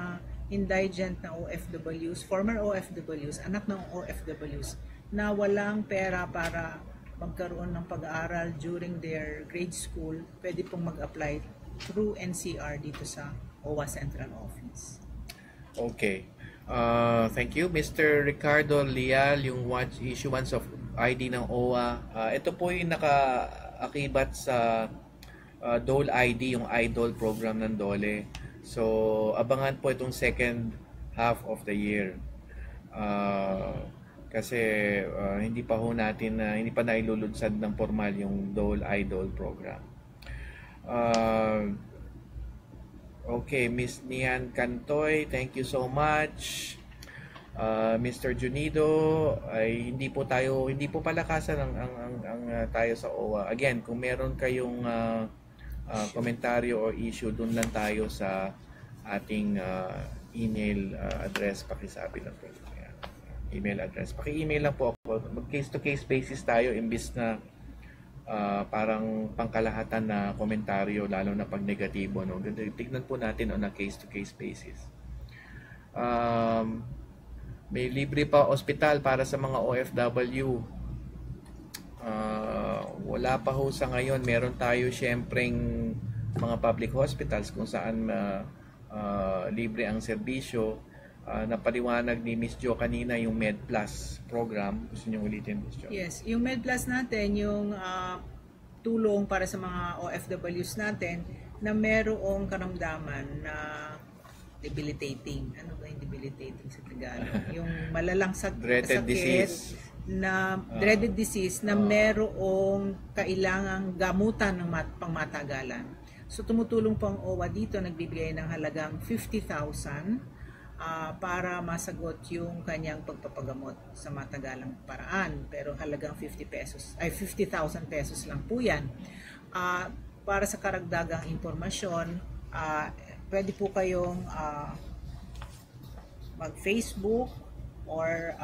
indigent na OFWs, former OFWs, anak ng OFWs, na walang pera para magkaroon ng pag-aaral during their grade school, pwede pong mag-apply through NCR dito sa OWA Central Office. Okay. Thank you. Mr. Ricardo Lial, yung issuance of ID ng OWA. Ito po yung naka-akibat sa Dole ID, yung IDOL program ng DOLE. So, abangan po itong second half of the year. Kasi hindi pa ho natin, hindi pa nailulunsad ng formal yung Dole IDOL program. Okay, Miss Nian Cantoy, thank you so much. Mr. Junido, ay hindi po palakasan ang tayo sa OWA. Again, kung meron kayong komentaryo o issue, doon lang tayo sa ating email address. Pakisabi lang po. Email address. Paki-email lang po ako. Mag-case-to-case basis tayo imbis na parang pangkalahatan na komentaryo, lalo na pag negatibo. No? Tignan po natin on a case-to-case basis. May libre pa ospital para sa mga OFW. Wala pa ho sa ngayon. Meron tayo syempreng mga public hospitals kung saan libre ang serbisyo. napaliwanag ni Miss Jo kanina yung Med Plus program. Gusto niyo ulitin, Miss Jo? Yes, yung Med Plus natin, yung tulong para sa mga OFWs natin na merong karamdaman na debilitating. Ano ba yung debilitating sa Tagalog? Yung malalang Dreaded sakit disease. na dreaded disease na merong kailangang gamutan ng pangmatagalan. So tumutulong po ang OWA dito, nagbibigay ng halagang 50,000 para masagot yung kanyang pagpapagamot sa matagalang paraan. Pero halagang 50,000 pesos lang po yan. Para sa karagdagang impormasyon, pwede po kayong mag-Facebook or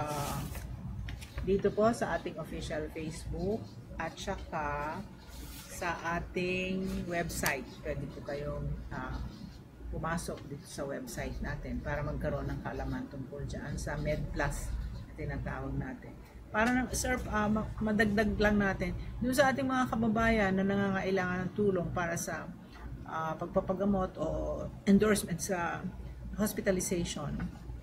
dito po sa ating official Facebook at saka sa ating website. Pwede po kayong pumasok dito sa website natin para magkaroon ng kaalaman tungkol dyan sa Med Plus na tinatawag natin. Para sir, madagdag lang natin, doon sa ating mga kababayan na nangangailangan ng tulong para sa pagpapagamot o endorsement sa hospitalization,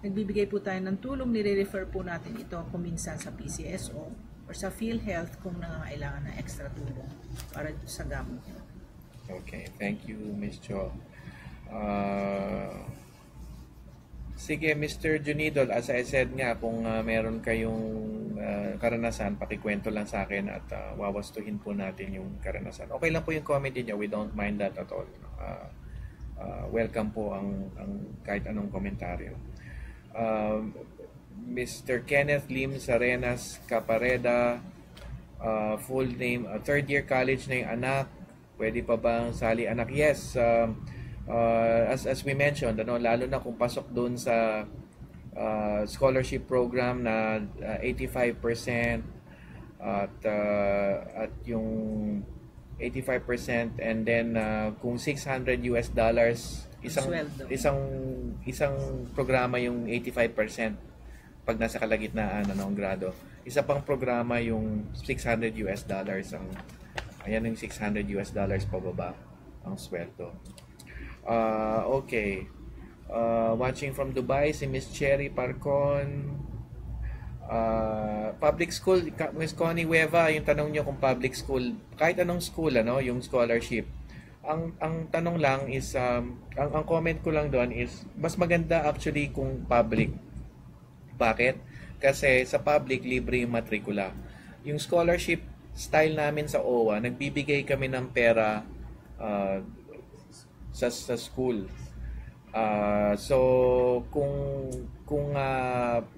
nagbibigay po tayo ng tulong, nire-refer po natin ito kung minsan sa PCSO or sa PhilHealth kung nangangailangan ng extra tulong para sa gamot. Okay, thank you, Ms. Jo. Sige, Mr. Junidol, as I said nga, kung meron kayong karanasan, pakikwento lang sa akin at wawastuhin po natin yung karanasan. Okay lang po yung comment niyo, we don't mind that at all. Welcome po ang kahit anong komentaryo. Mr. Kenneth Lim Sarenas Capareda, full name, third year college na yung anak, pwede pa bang sali anak? Yes, as we mentioned, lalo na kung pasok doon sa scholarship program na 85% at yung 85% and then kung $600 isang programa yung 85% pag nasa kalagitnaan ng grado. Isa pang programa yung $600 ang ayan yung $600 pababa ang sweldo. Okay. Watching from Dubai, si Miss Cherry Parcon. Public school, Miss Connie Weva, yung tanong niyo kung public school, kahit anong school, yung scholarship. Ang tanong lang is, ang comment ko lang doon is, mas maganda actually kung public. Bakit? Kasi sa public, libre yung matrikula. Yung scholarship style namin sa OWA, nagbibigay kami ng pera sa school. So kung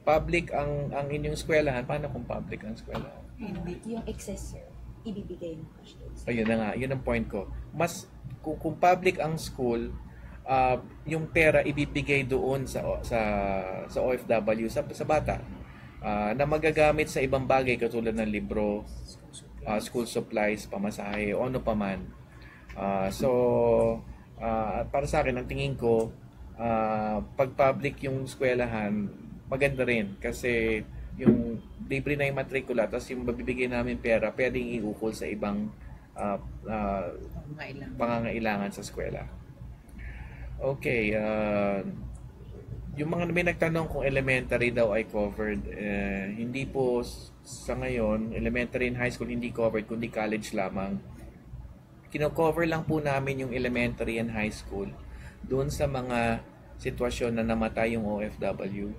public ang inyong eskwelahan, paano kung public ang eskwelahan? Hindi yung excess, sir, ibibigay mo cash doon. Ayun na nga, yun ang point ko. Mas kung public ang school, yung pera ibibigay doon sa OFW sa bata na magagamit sa ibang bagay katulad ng libro, school supplies, pamasahe, o ano paman. Para sa akin, ang tingin ko, pag public yung eskwelahan, maganda rin kasi yung libre na yung matrikula tapos yung mabibigay namin pera pwedeng iukol sa ibang pangangailangan sa eskwela. Okay, yung mga may nagtanong kung elementary daw ay covered, hindi po sa ngayon, elementary and high school hindi covered kundi college lamang. Kino-cover lang po namin yung elementary and high school doon sa mga sitwasyon na namatay yung OFW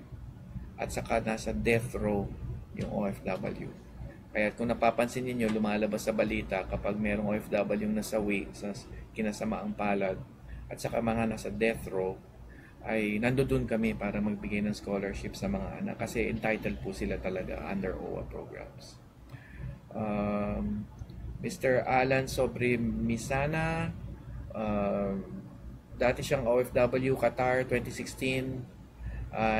at saka nasa death row yung OFW. Kaya kung napapansin niyo lumalabas sa balita kapag merong OFW yung nasa kinasamaang palad at saka mga nasa death row, ay nandoon kami para magbigay ng scholarship sa mga anak kasi entitled po sila talaga under OWA programs. Mr. Alan Sobrimisana, dati siyang OFW, Qatar, 2016.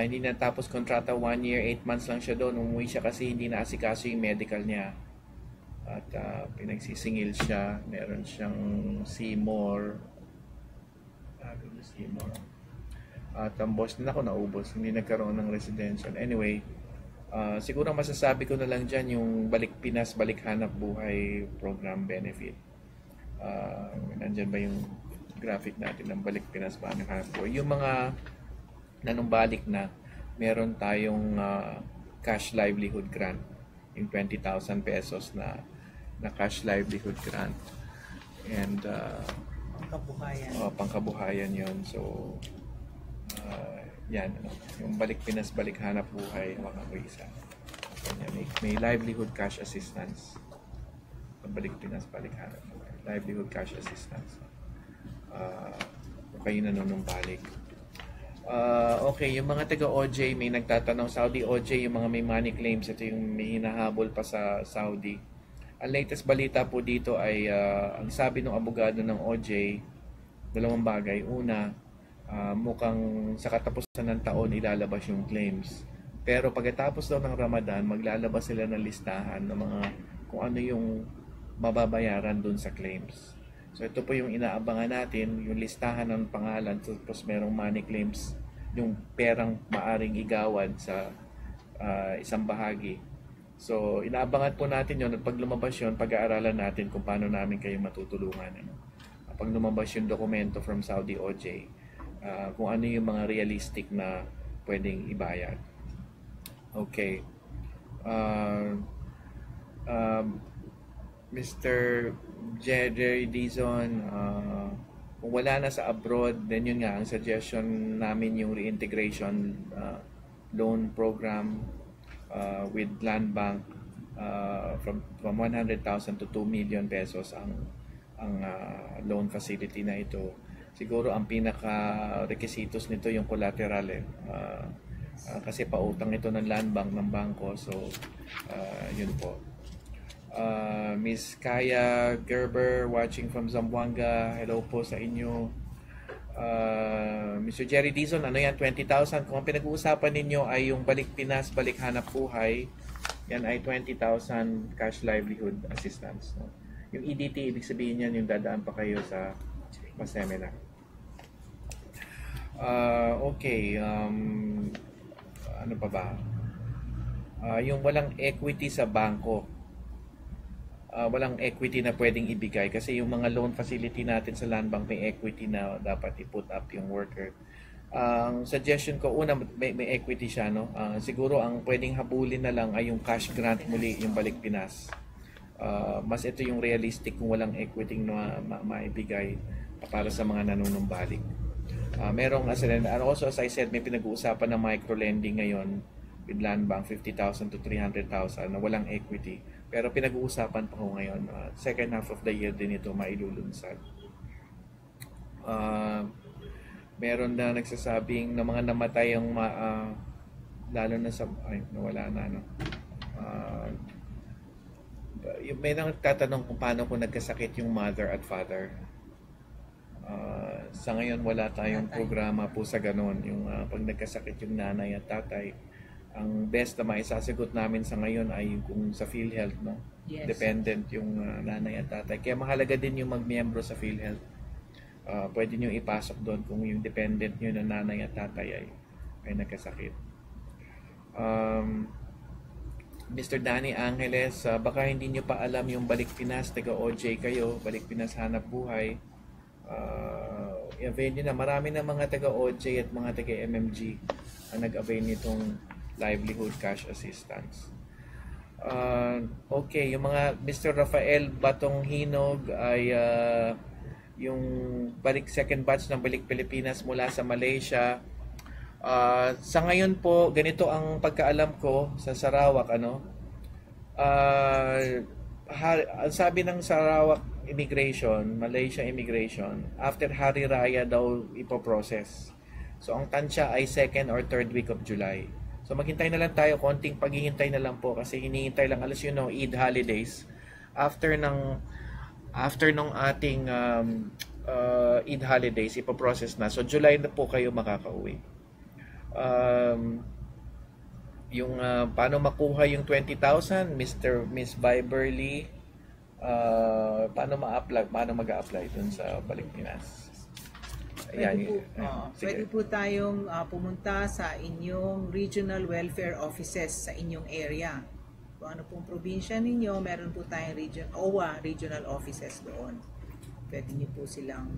Hindi natapos kontrata, 1 year, 8 months lang siya doon. Umuwi siya kasi hindi naasikaso yung medical niya. At pinagsisingil siya. Meron siyang Seymour. At ang boss nila ako naubos. Hindi nagkaroon ng residential. Anyway, siguro masasabi ko na lang dyan yung Balik Pinas, Balik Hanap Buhay program benefit. Nandyan ba yung graphic natin ng Balik Pinas, Balik Hanap Buhay? Yung mga nanumbalik na meron tayong cash livelihood grant, yung 20,000 pesos na cash livelihood grant. And Kabuhayan. pangkabuhayan yon. So, yan. Yung Balik Pinas, Balik Hanap Buhay, mga isa. May livelihood cash assistance. Balik Pinas, Balik Hanap Buhay. Livelihood cash assistance. Kung kayo nanunumbalik. Okay, yung mga taga-OJ, may nagtatanong, Saudi OJ, yung mga may money claims, ito yung may hinahabol pa sa Saudi. Ang latest balita po dito ay, ang sabi ng abogado ng OJ, dalawang bagay. Una, mukhang sa katapusan ng taon ilalabas yung claims. Pero pagkatapos daw ng Ramadan, maglalabas sila ng listahan ng mga kung ano yung mababayaran dun sa claims. So ito po yung inaabangan natin, yung listahan ng pangalan, tapos merong money claims, yung perang maaring igawad sa isang bahagi. So inaabangan po natin yun at pag lumabas yun, pag-aaralan natin kung paano namin kayo matutulungan. Pag lumabas yung dokumento from Saudi OJ, kung ano yung mga realistic na pwedeng ibayad. Okay. Mr. Jerry Dizon, kung wala na sa abroad, then yun nga, ang suggestion namin yung reintegration loan program with Land Bank from 100,000 to 2 million pesos ang loan facility na ito. Siguro ang pinaka-requisitos nito yung collateral kasi pautang ito ng Land Bank ng bangko. So, yun po. Miss Kaya Gerber watching from Zamboanga, hello po sa inyo. Mr. Jerry Dizon, ano yan, 20,000? Kung ang pinag-uusapan ninyo ay yung Balik Pinas, Balik Hanap Buhay, yan ay 20,000 cash livelihood assistance. No? Yung EDT, ibig sabihin yan, yung dadaan pa kayo sa seminar. Okay, ano pa ba? Yung walang equity sa bangko, walang equity na pwedeng ibigay kasi yung mga loan facility natin sa Land Bank may equity na dapat i-put up yung worker. Ang suggestion ko, una may equity siya, no? Siguro ang pwedeng habulin na lang ay yung cash grant muli, yung Balik Pinas. Mas ito yung realistic kung walang equity na maibigay para sa mga nanunumbalik. Merong also as I said, may pinag-uusapan na micro-lending ngayon with Land Bank, 50,000 to 300,000 na walang equity. Pero pinag-uusapan pa ko ngayon. Second half of the year din ito mailulunsad. Meron na nagsasabing na mga namatay yung lalo na sa nawala na may nagtatanong kung paano kung nagkasakit yung mother at father. Sa ngayon wala tayong programa po sa ganun. Yung pag nagkasakit yung nanay at tatay, ang best na maisasagot namin sa ngayon ay kung sa PhilHealth, no? Yes. Dependent yung nanay at tatay. Kaya mahalaga din yung magmiyembro sa PhilHealth. Pwede nyo ipasok doon kung yung dependent nyo na nanay at tatay ay nagkasakit. Mr. Danny Angeles, baka hindi nyo pa alam yung Balik Pinas, taga OJ kayo, Balik Pinas Hanap Buhay. I-avail nyo na. Marami na mga taga OJ at mga taga MMG ang nag-avail nitong livelihood cash assistance. Okay, yung mga Mr. Rafael Batong Hinog ay yung second batch ng Balik Pilipinas mula sa Malaysia. Sa ngayon po, ganito ang pagkaalam ko sa Sarawak, ang sabi ng Sarawak Immigration, Malaysia Immigration, after Hari Raya daw ipoprocess. So ang tansya ay 2nd or 3rd week of July. So maghintay na lang tayo, konting paghihintay na lang po kasi hinihintay lang, alas Eid holidays. After nung ating Eid holidays, ipoprocess na. So July na po kayo makakauwi. Yung paano makuha yung 20,000, Miss Viberly, paano mag-a-apply dun sa Balik Pinas? Pwede po tayong pumunta sa inyong regional welfare offices sa inyong area. Kung ano pong probinsya ninyo, meron po tayong OWA regional offices doon. Pwede niyo po silang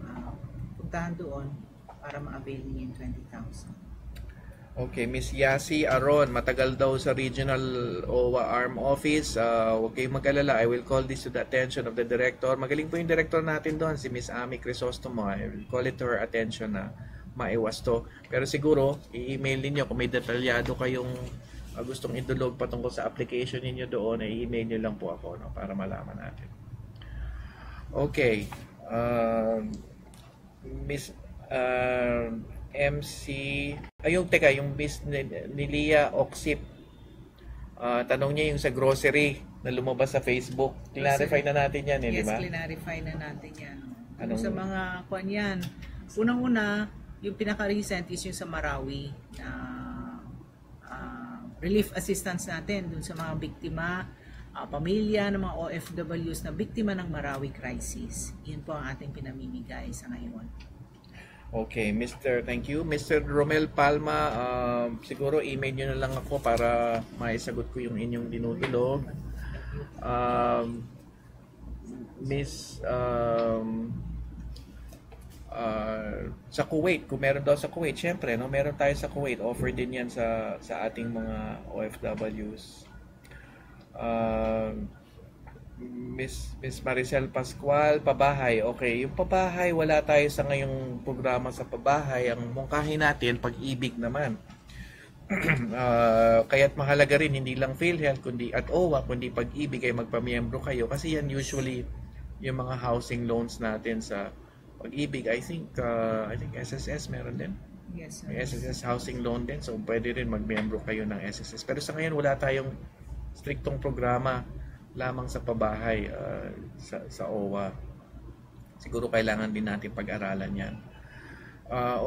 puntahan doon para ma-avail niyo yung 20,000. Okay, Miss Yasi Aron, matagal daw sa Regional OWA Arm Office. Huwag kayong mag-alala. I will call this to the attention of the director. Magaling po yung director natin doon, si Miss Ami Crisostomo. I will call it to her attention na maiwas to. Pero siguro, i-email ninyo kung may detalyado kayong gustong idulog patungkol sa application ninyo doon, i-email nyo lang po ako, no, para malaman natin. Okay. Miss MC yung Miss Nilia Oxip, tanong niya yung sa grocery na lumabas sa Facebook. Clarify na natin yan, di ba? Yes, clarify na natin yan. Anong... Sa mga kwan yan, unang-una, yung pinaka-recent is yung sa Marawi na relief assistance natin dun sa mga biktima, pamilya ng mga OFWs na biktima ng Marawi crisis. Yun po ang ating pinamimigay sa ngayon. Okay, thank you. Mr. Romel Palma, siguro email nyo na lang ako para maisagot ko yung inyong dinudulog. Miss, sa Kuwait, kung meron daw sa Kuwait, syempre, no, meron tayo sa Kuwait. Offer din yan sa ating mga OFWs. Miss Maricel Pascual, pabahay. Okay, yung pabahay, wala tayo sa ngayong programa sa pabahay. Ang mungkahin natin, pag-ibig naman. Kaya't mahalaga rin, hindi lang PhilHealth kundi at OWA, kundi pag-ibig ay magpamiyembro kayo. Kasi yan usually yung mga housing loans natin sa pag-ibig. I think SSS meron din. Yes, May SSS housing loan din. So pwede rin magmiyembro kayo ng SSS. Pero sa ngayon, wala tayong striktong programa lamang sa pabahay sa OWA. Siguro kailangan din natin pag-aralan yan.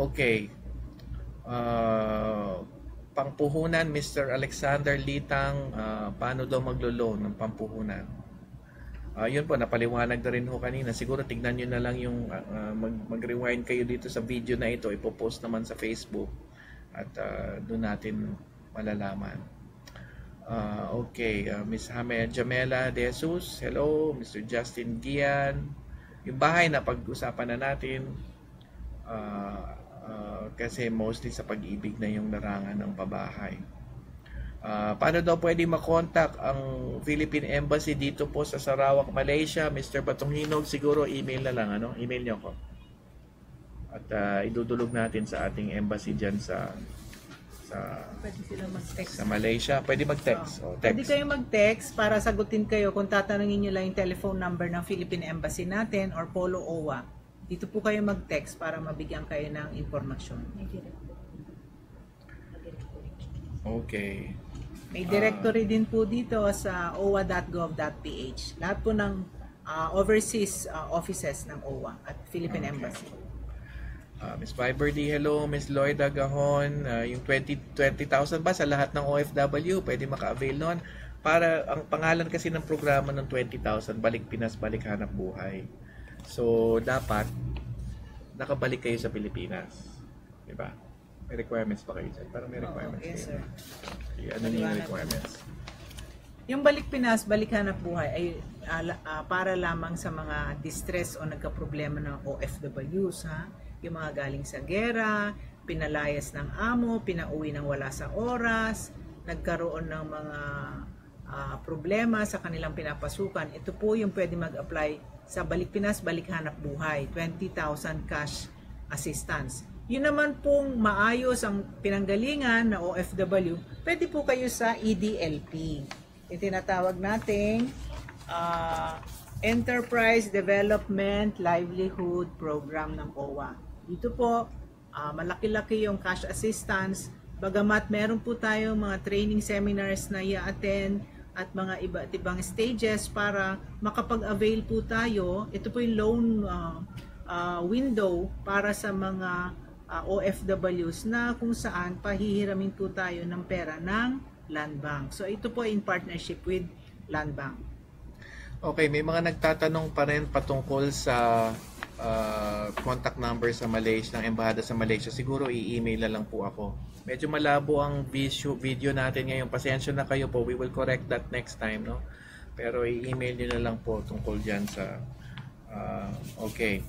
Okay. Pangpuhunan, Mr. Alexander Litang, paano daw maglo-loan ng pampuhunan? Yun po, napaliwanag na rin ho kanina. Siguro tignan nyo na lang yung mag-rewind kayo dito sa video na ito. Ipopost naman sa Facebook at doon natin malalaman. Okay, Miss Jamela De Jesus, hello. Mr. Justin Gian, yung bahay na pag-usapan na natin kasi mostly sa pag-ibig na yung larangan ng pabahay. Paano daw pwede makontak ang Philippine Embassy dito po sa Sarawak, Malaysia? Mr. Batonghinog, siguro email na lang, ano? Email nyo ko. At idudulog natin sa ating embassy dyan Pwede sila mag-text. sa Malaysia. Pwede mag-text. Pwede kayo mag-text para sagutin kayo kung tatanungin nyo lang yung telephone number ng Philippine Embassy natin or Polo OWA. Dito po kayo mag-text para mabigyan kayo ng impormasyon. Okay. May directory din po dito sa owa.gov.ph. Lahat po ng overseas offices ng OWA at Philippine Embassy. Miss Viber D, hello. Miss Lloyda Gahon, yung 20,000 ba sa lahat ng OFW, pwede maka-avail nun. Para, ang pangalan kasi ng programa ng 20,000, Balik Pinas, Balik Hanap Buhay. So, dapat, nakabalik kayo sa Pilipinas. Diba? May requirements pa kayo dyan? Parang may requirements. Yes, sir. Ano yung requirements? Yung Balik Pinas, Balik Hanap Buhay ay para lamang sa mga distress o nagka-problema ng OFWs, ha? Yung mga galing sa gera, pinalayas ng amo, pinauwi ng wala sa oras, nagkaroon ng mga problema sa kanilang pinapasukan. Ito po yung pwede mag-apply sa Balik Pinas, Balik Hanap Buhay, 20,000 cash assistance. Yun naman pong maayos ang pinanggalingan na OFW, pwede po kayo sa EDLP. Yung tinatawag nating Enterprise Development Livelihood Program ng OWA. Dito po, malaki-laki yung cash assistance. Bagamat meron po tayong mga training seminars na i-attend at mga iba't ibang stages para makapag-avail po tayo. Ito po yung loan window para sa mga OFWs na kung saan pahihiramin po tayo ng pera ng Land Bank. So ito po in partnership with Land Bank. Okay, may mga nagtatanong pa rin patungkol sa contact number sa Malaysia, ng Embahada sa Malaysia. Siguro i-email na lang po ako. Medyo malabo ang video natin ngayon. Pasensya na kayo po. We will correct that next time, no? Pero i-email nyo na lang po tungkol dyan sa okay.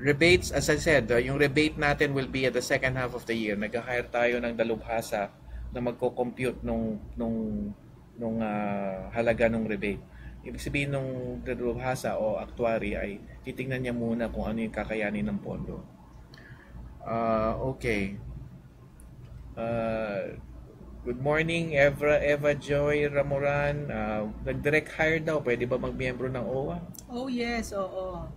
rebates, as I said, yung rebate natin will be at the second half of the year. Nag-hire tayo ng dalubhasa na magko-compute nung halaga ng rebate. Ibig sabihin nung dalubhasa o actuary ay titingnan niya muna kung ano yung kakayanin ng pondo. Okay. Good morning, Eva Joy Ramoran. Nag-direct hire daw. Pwede ba mag-miyembro ng OWA? Oh yes, oo.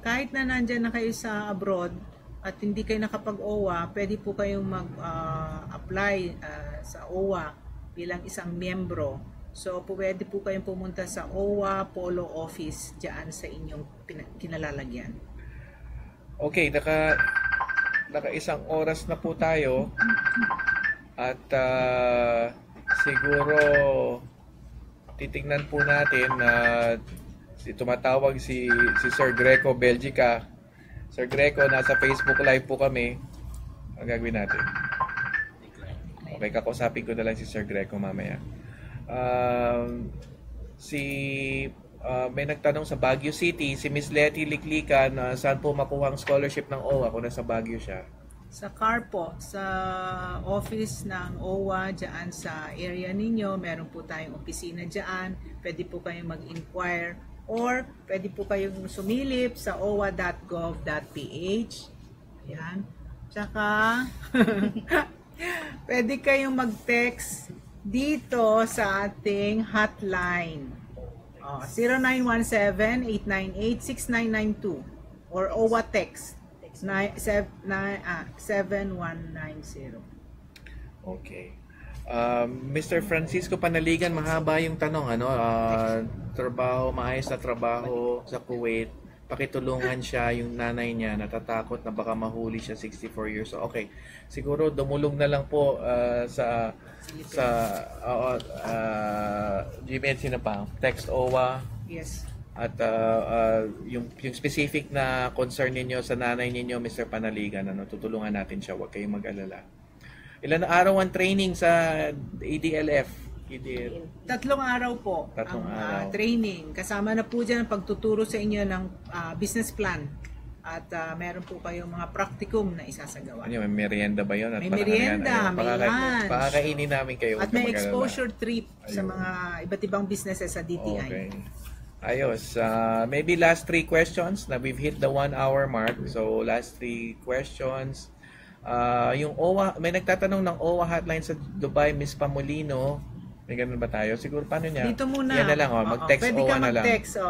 Kahit na nandyan na kayo sa abroad at hindi kayo nakapag-OWA, pwede po kayong mag-apply sa OWA bilang isang miyembro. So, pwede po kayong pumunta sa OWA Polo Office dyan sa inyong kinalalagyan. Okay, naka isang oras na po tayo at siguro titingnan po natin na tumatawag si Sir Greco Belgica. Sir Greco, nasa Facebook Live po kami. Ang gagawin natin. Okay, kakausapin ko na lang si Sir Greco mamaya. May nagtanong sa Baguio City, si Miss Letty Liklikan, saan po makuha ang scholarship ng OWA kung nasa Baguio siya? Sa CAR po, sa office ng OWA dyan sa area ninyo, meron po tayong opisina dyan. Pwede po kayong mag-inquire or pwede po kayong sumilip sa owa.gov.ph. Ayan. Tsaka, pwede kayong mag-text dito sa ating hotline. 0917-898-6992 or OWA text 7190. Okay. Mr. Francisco Panaligan, mahaba yung tanong, maayos na trabaho sa Kuwait. Pakitulungan siya, yung nanay niya natatakot na baka mahuli siya, 64 years old. Okay. Siguro dumulog na lang po sa GMED na pa. Text OWA. Yes. At yung specific na concern ninyo sa nanay ninyo, Mr. Panaligan, tutulungan natin siya, huwag kayong mag-alala. Ilan na araw ang training sa ADLF? 3 araw po 3 araw. Training. Kasama na po dyan ang pagtuturo sa inyo ng business plan. At meron po kayong mga practicum na isasagawa. May merienda ba yun? May merienda, may lunch. Pakakainin namin kayo. At may exposure trip sa mga iba't ibang businesses sa DTI. Okay. Ayos. Maybe last 3 questions na we've hit the 1 hour mark. So last 3 questions. Yung OWA, may nagtatanong ng OWA hotline sa Dubai, Miss Pamolino. May ganun ba tayo? Siguro paano niya? Dito muna. Yan na lang, mag-text pwede OWA ka na lang. mag-text,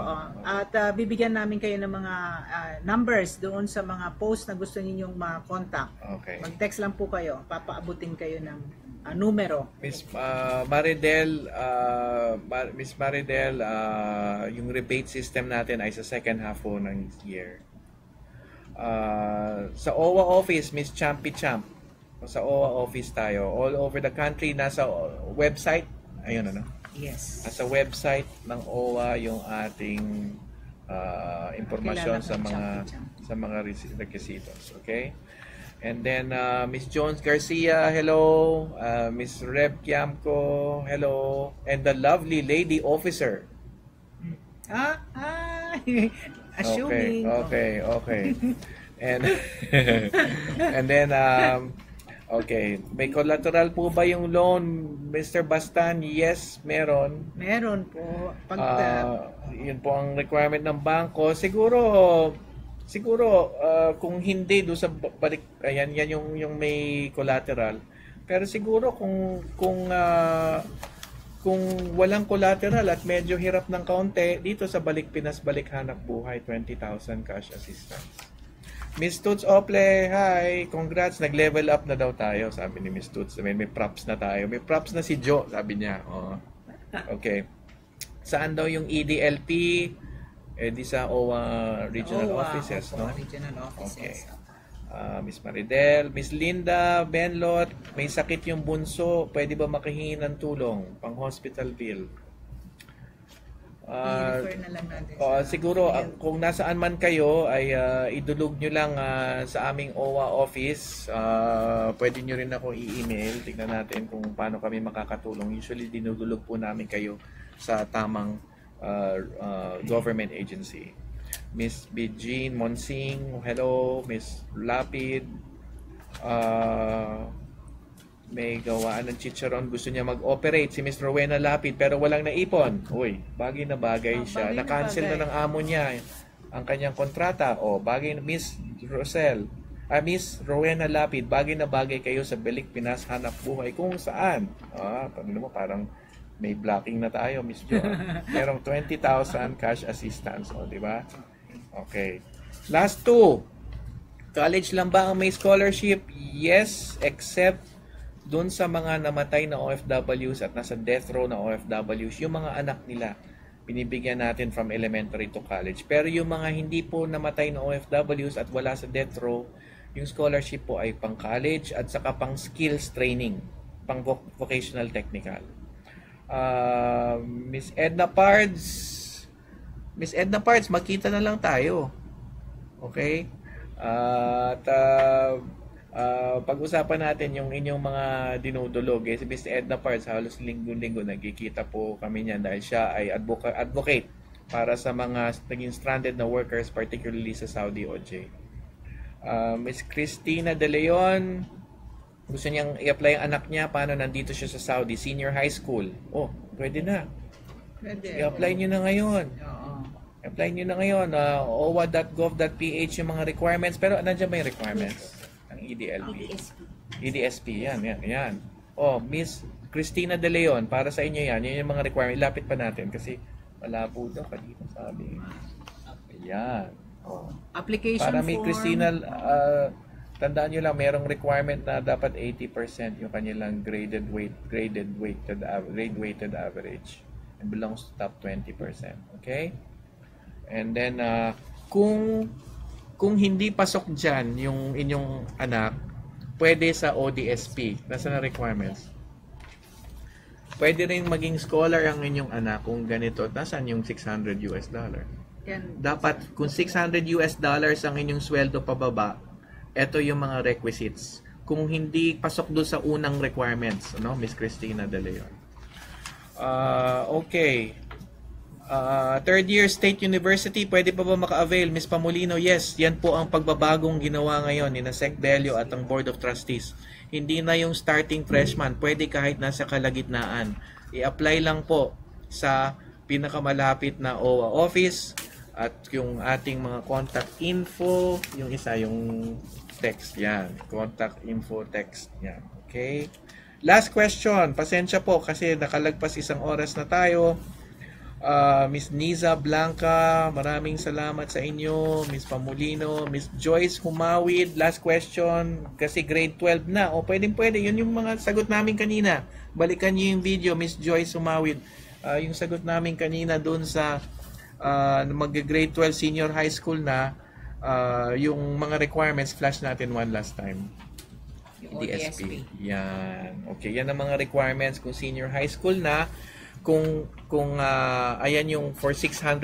At bibigyan namin kayo ng mga numbers doon sa mga post na gusto ninyong ma-contact. Okay. Mag-text lang po kayo. Papaabutin kayo ng numero. Miss Maridel, yung rebate system natin ay sa second half po ng year. Sa OWA office, Miss Champy Champ. Sa OWA office tayo. All over the country, nasa website. Ayun, Yes. Nasa website ng OWA yung ating impormasyon sa mga requisitos. Okay? And then, Miss Jones Garcia, hello. Miss Reb Kiamco, hello. And the lovely lady officer. Assuming. Okay. And and then okay, may collateral po ba yung loan, Mr. Bastan? Yes, meron. Meron po. Yun po ang requirement ng bangko. Siguro kung hindi do sa balik, ayan yan yung may collateral. Pero siguro kung walang collateral at medyo hirap ng kaunti, dito sa Balik Pinas Balik Hanap Buhay, 20,000 cash assistance. Miss Toots Ople, hi! Congrats, nag-level up na daw tayo, sabi ni Miss Toots. May props na tayo. May props na si Joe, sabi niya. Okay. Saan daw yung EDLP? Di sa OWA regional offices, no? Regional offices. Okay. Miss Maridel, Miss Linda Benlot, may sakit yung bunso, pwede ba makahingi ng tulong pang hospital bill? I-refer na lang natin Siguro kung nasaan man kayo ay idulog nyo lang sa aming OWA office. Pwede nyo rin ako i-email. Tingnan natin kung paano kami makakatulong. Usually dinudulog po namin kayo sa tamang government agency. Miss Bijin Monsing, hello. Miss Lapid, may gawaan ng chicharon, gusto niya mag-operate si Miss Rowena Lapid pero walang naipon. Uy, bagay na bagay siya. Bagay na Na-cancel na bagay. ng amo niya ang kanyang kontrata. O, bagay na Miss Miss Rowena Lapid, bagay na bagay kayo sa Belik Pinas Hanap Buhay kung saan. Pagano mo, parang may blocking na tayo, Miss Jo. Merong 20,000 cash assistance. O, di ba? Okay. Last two. College lang ba ang may scholarship? Yes, except doon sa mga namatay na OFWs at nasa death row na OFWs, yung mga anak nila, binibigyan natin from elementary to college. Pero yung mga hindi po namatay na OFWs at wala sa death row, yung scholarship po ay pang college at saka pang skills training, pang vocational technical. Miss Edna Pards, magkita na lang tayo. Okay? Pag-usapan natin yung inyong mga dinudulog. Si Miss Edna Pards, halos linggo-linggo nagkikita po kami niyan dahil siya ay advocate para sa mga naging stranded na workers, particularly sa Saudi OJ. Miss Cristina De Leon, gusto niyang i-apply ang anak niya paano nandito siya sa Saudi, senior high school. Oh, pwede na. Pwede. I-apply niyo na ngayon. Oo. Apply nyo na ngayon. owa.gov.ph yung mga requirements. Pero nandiyan ba yung requirements? Ang EDLP. EDSP. Yan. Miss Cristina De Leon, para sa inyo yan. Yan yung mga requirements. Ilapit pa natin kasi wala po daw kanina sabi. Ayan. Application Para may form. Cristina, tandaan nyo lang, merong requirement na dapat 80% yung kanilang grade weighted average. And belongs to top 20%. Okay? And then, kung hindi pasok dyan yung inyong anak, pwede sa ODSP. Nasa na requirements? Pwede rin maging scholar ang inyong anak kung ganito. Nasaan yung $600? Yan. Dapat, kung $600 ang inyong sweldo pababa, ito yung mga requisites. Kung hindi pasok doon sa unang requirements, Miss Cristina De Leon. Okay. Third year State University, pwede pa ba maka-avail? Miss Pamolino, yes. Yan po ang pagbabagong ginawa ngayon ni Sec Delio at ang Board of Trustees. Hindi na yung starting freshman, pwede kahit nasa kalagitnaan. I-apply lang po sa pinakamalapit na OWA office at yung ating mga contact info, yung isa, yung text, yan. Contact info text, yan. Okay? Last question, pasensya po kasi nakalagpas 1 oras na tayo. Miss Niza Blanca, maraming salamat sa inyo. Miss Pamolino, Miss Joyce Humawid, last question, kasi grade 12 na. Pwede. Yun yung mga sagot namin kanina. Balikan niyo yung video, Miss Joyce Humawid. Yung sagot namin kanina doon sa mag-grade 12 senior high school na, yung mga requirements, flash natin one last time. Yung DSP. ODSP. Yan. Okay, yan ang mga requirements kung senior high school na. Kung ayan yung for $600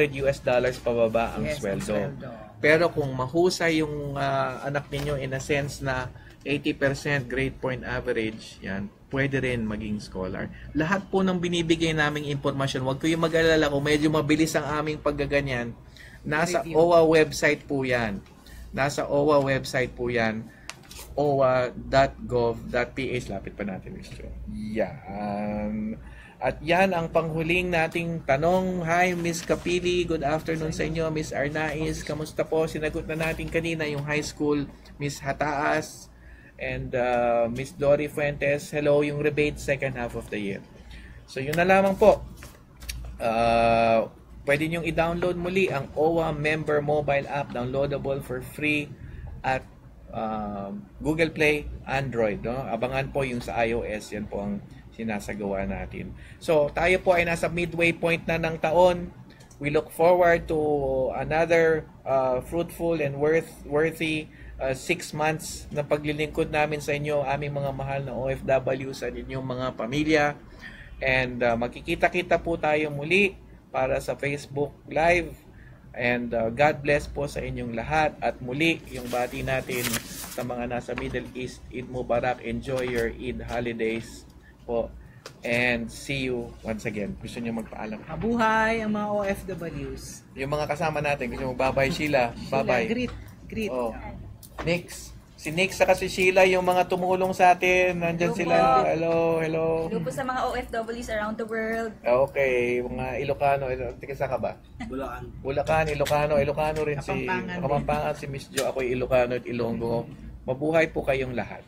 pababa ang Yes, sweldo. ang sweldo. Pero kung mahusay yung anak ninyo in a sense na 80% grade point average, yan, pwede rin maging scholar. Lahat po ng binibigay naming impormasyon, wag kayong mag-alala kung medyo mabilis ang aming paggaganyan. Nasa Review. OWA website po yan. Nasa OWA website po yan. owa.gov.ph. Lapit pa natin, Mr. Yan. At yan ang panghuling nating tanong. Hi, Miss Kapili. Good afternoon sa inyo. Miss Arnaiz, kamusta po? Sinagot na natin kanina yung high school. Miss Hataas and Miss Dory Fuentes. Hello, yung rebate second half of the year. So, yun na lamang po. Pwede nyong i-download muli ang OWA Member Mobile App. Downloadable for free at Google Play, Android. Abangan po yung sa iOS. Yan po ang sinasagawa natin. So, tayo po ay nasa midway point na ng taon. We look forward to another fruitful and worthy 6 months na paglilingkod namin sa inyo, aming mga mahal na OFW sa inyong mga pamilya. And makikita-kita po tayo muli para sa Facebook Live. And God bless po sa inyong lahat. At muli, yung bati natin sa mga nasa Middle East, Eid Mubarak. Enjoy your Eid holidays po. And see you once again. Gusto niyo magpaalam? Mabuhay ang mga OFWs. Yung mga kasama natin, gusto mo bye-bye Sheila. Sheila, Bye-bye. greet. Oh. Nix. Si Nix saka si Sheila, yung mga tumulong sa atin. Nandyan Hello sila. po. Hello, hello. Hello po sa mga OFWs around the world. Okay, mga Ilocano. Tika, saan ka ba? Bulacan, Ilocano. Ilocano rin si Kapampangan din. Kapampangan si Miss Jo. Ako'y Ilocano at Ilonggo. Mabuhay po kayong lahat.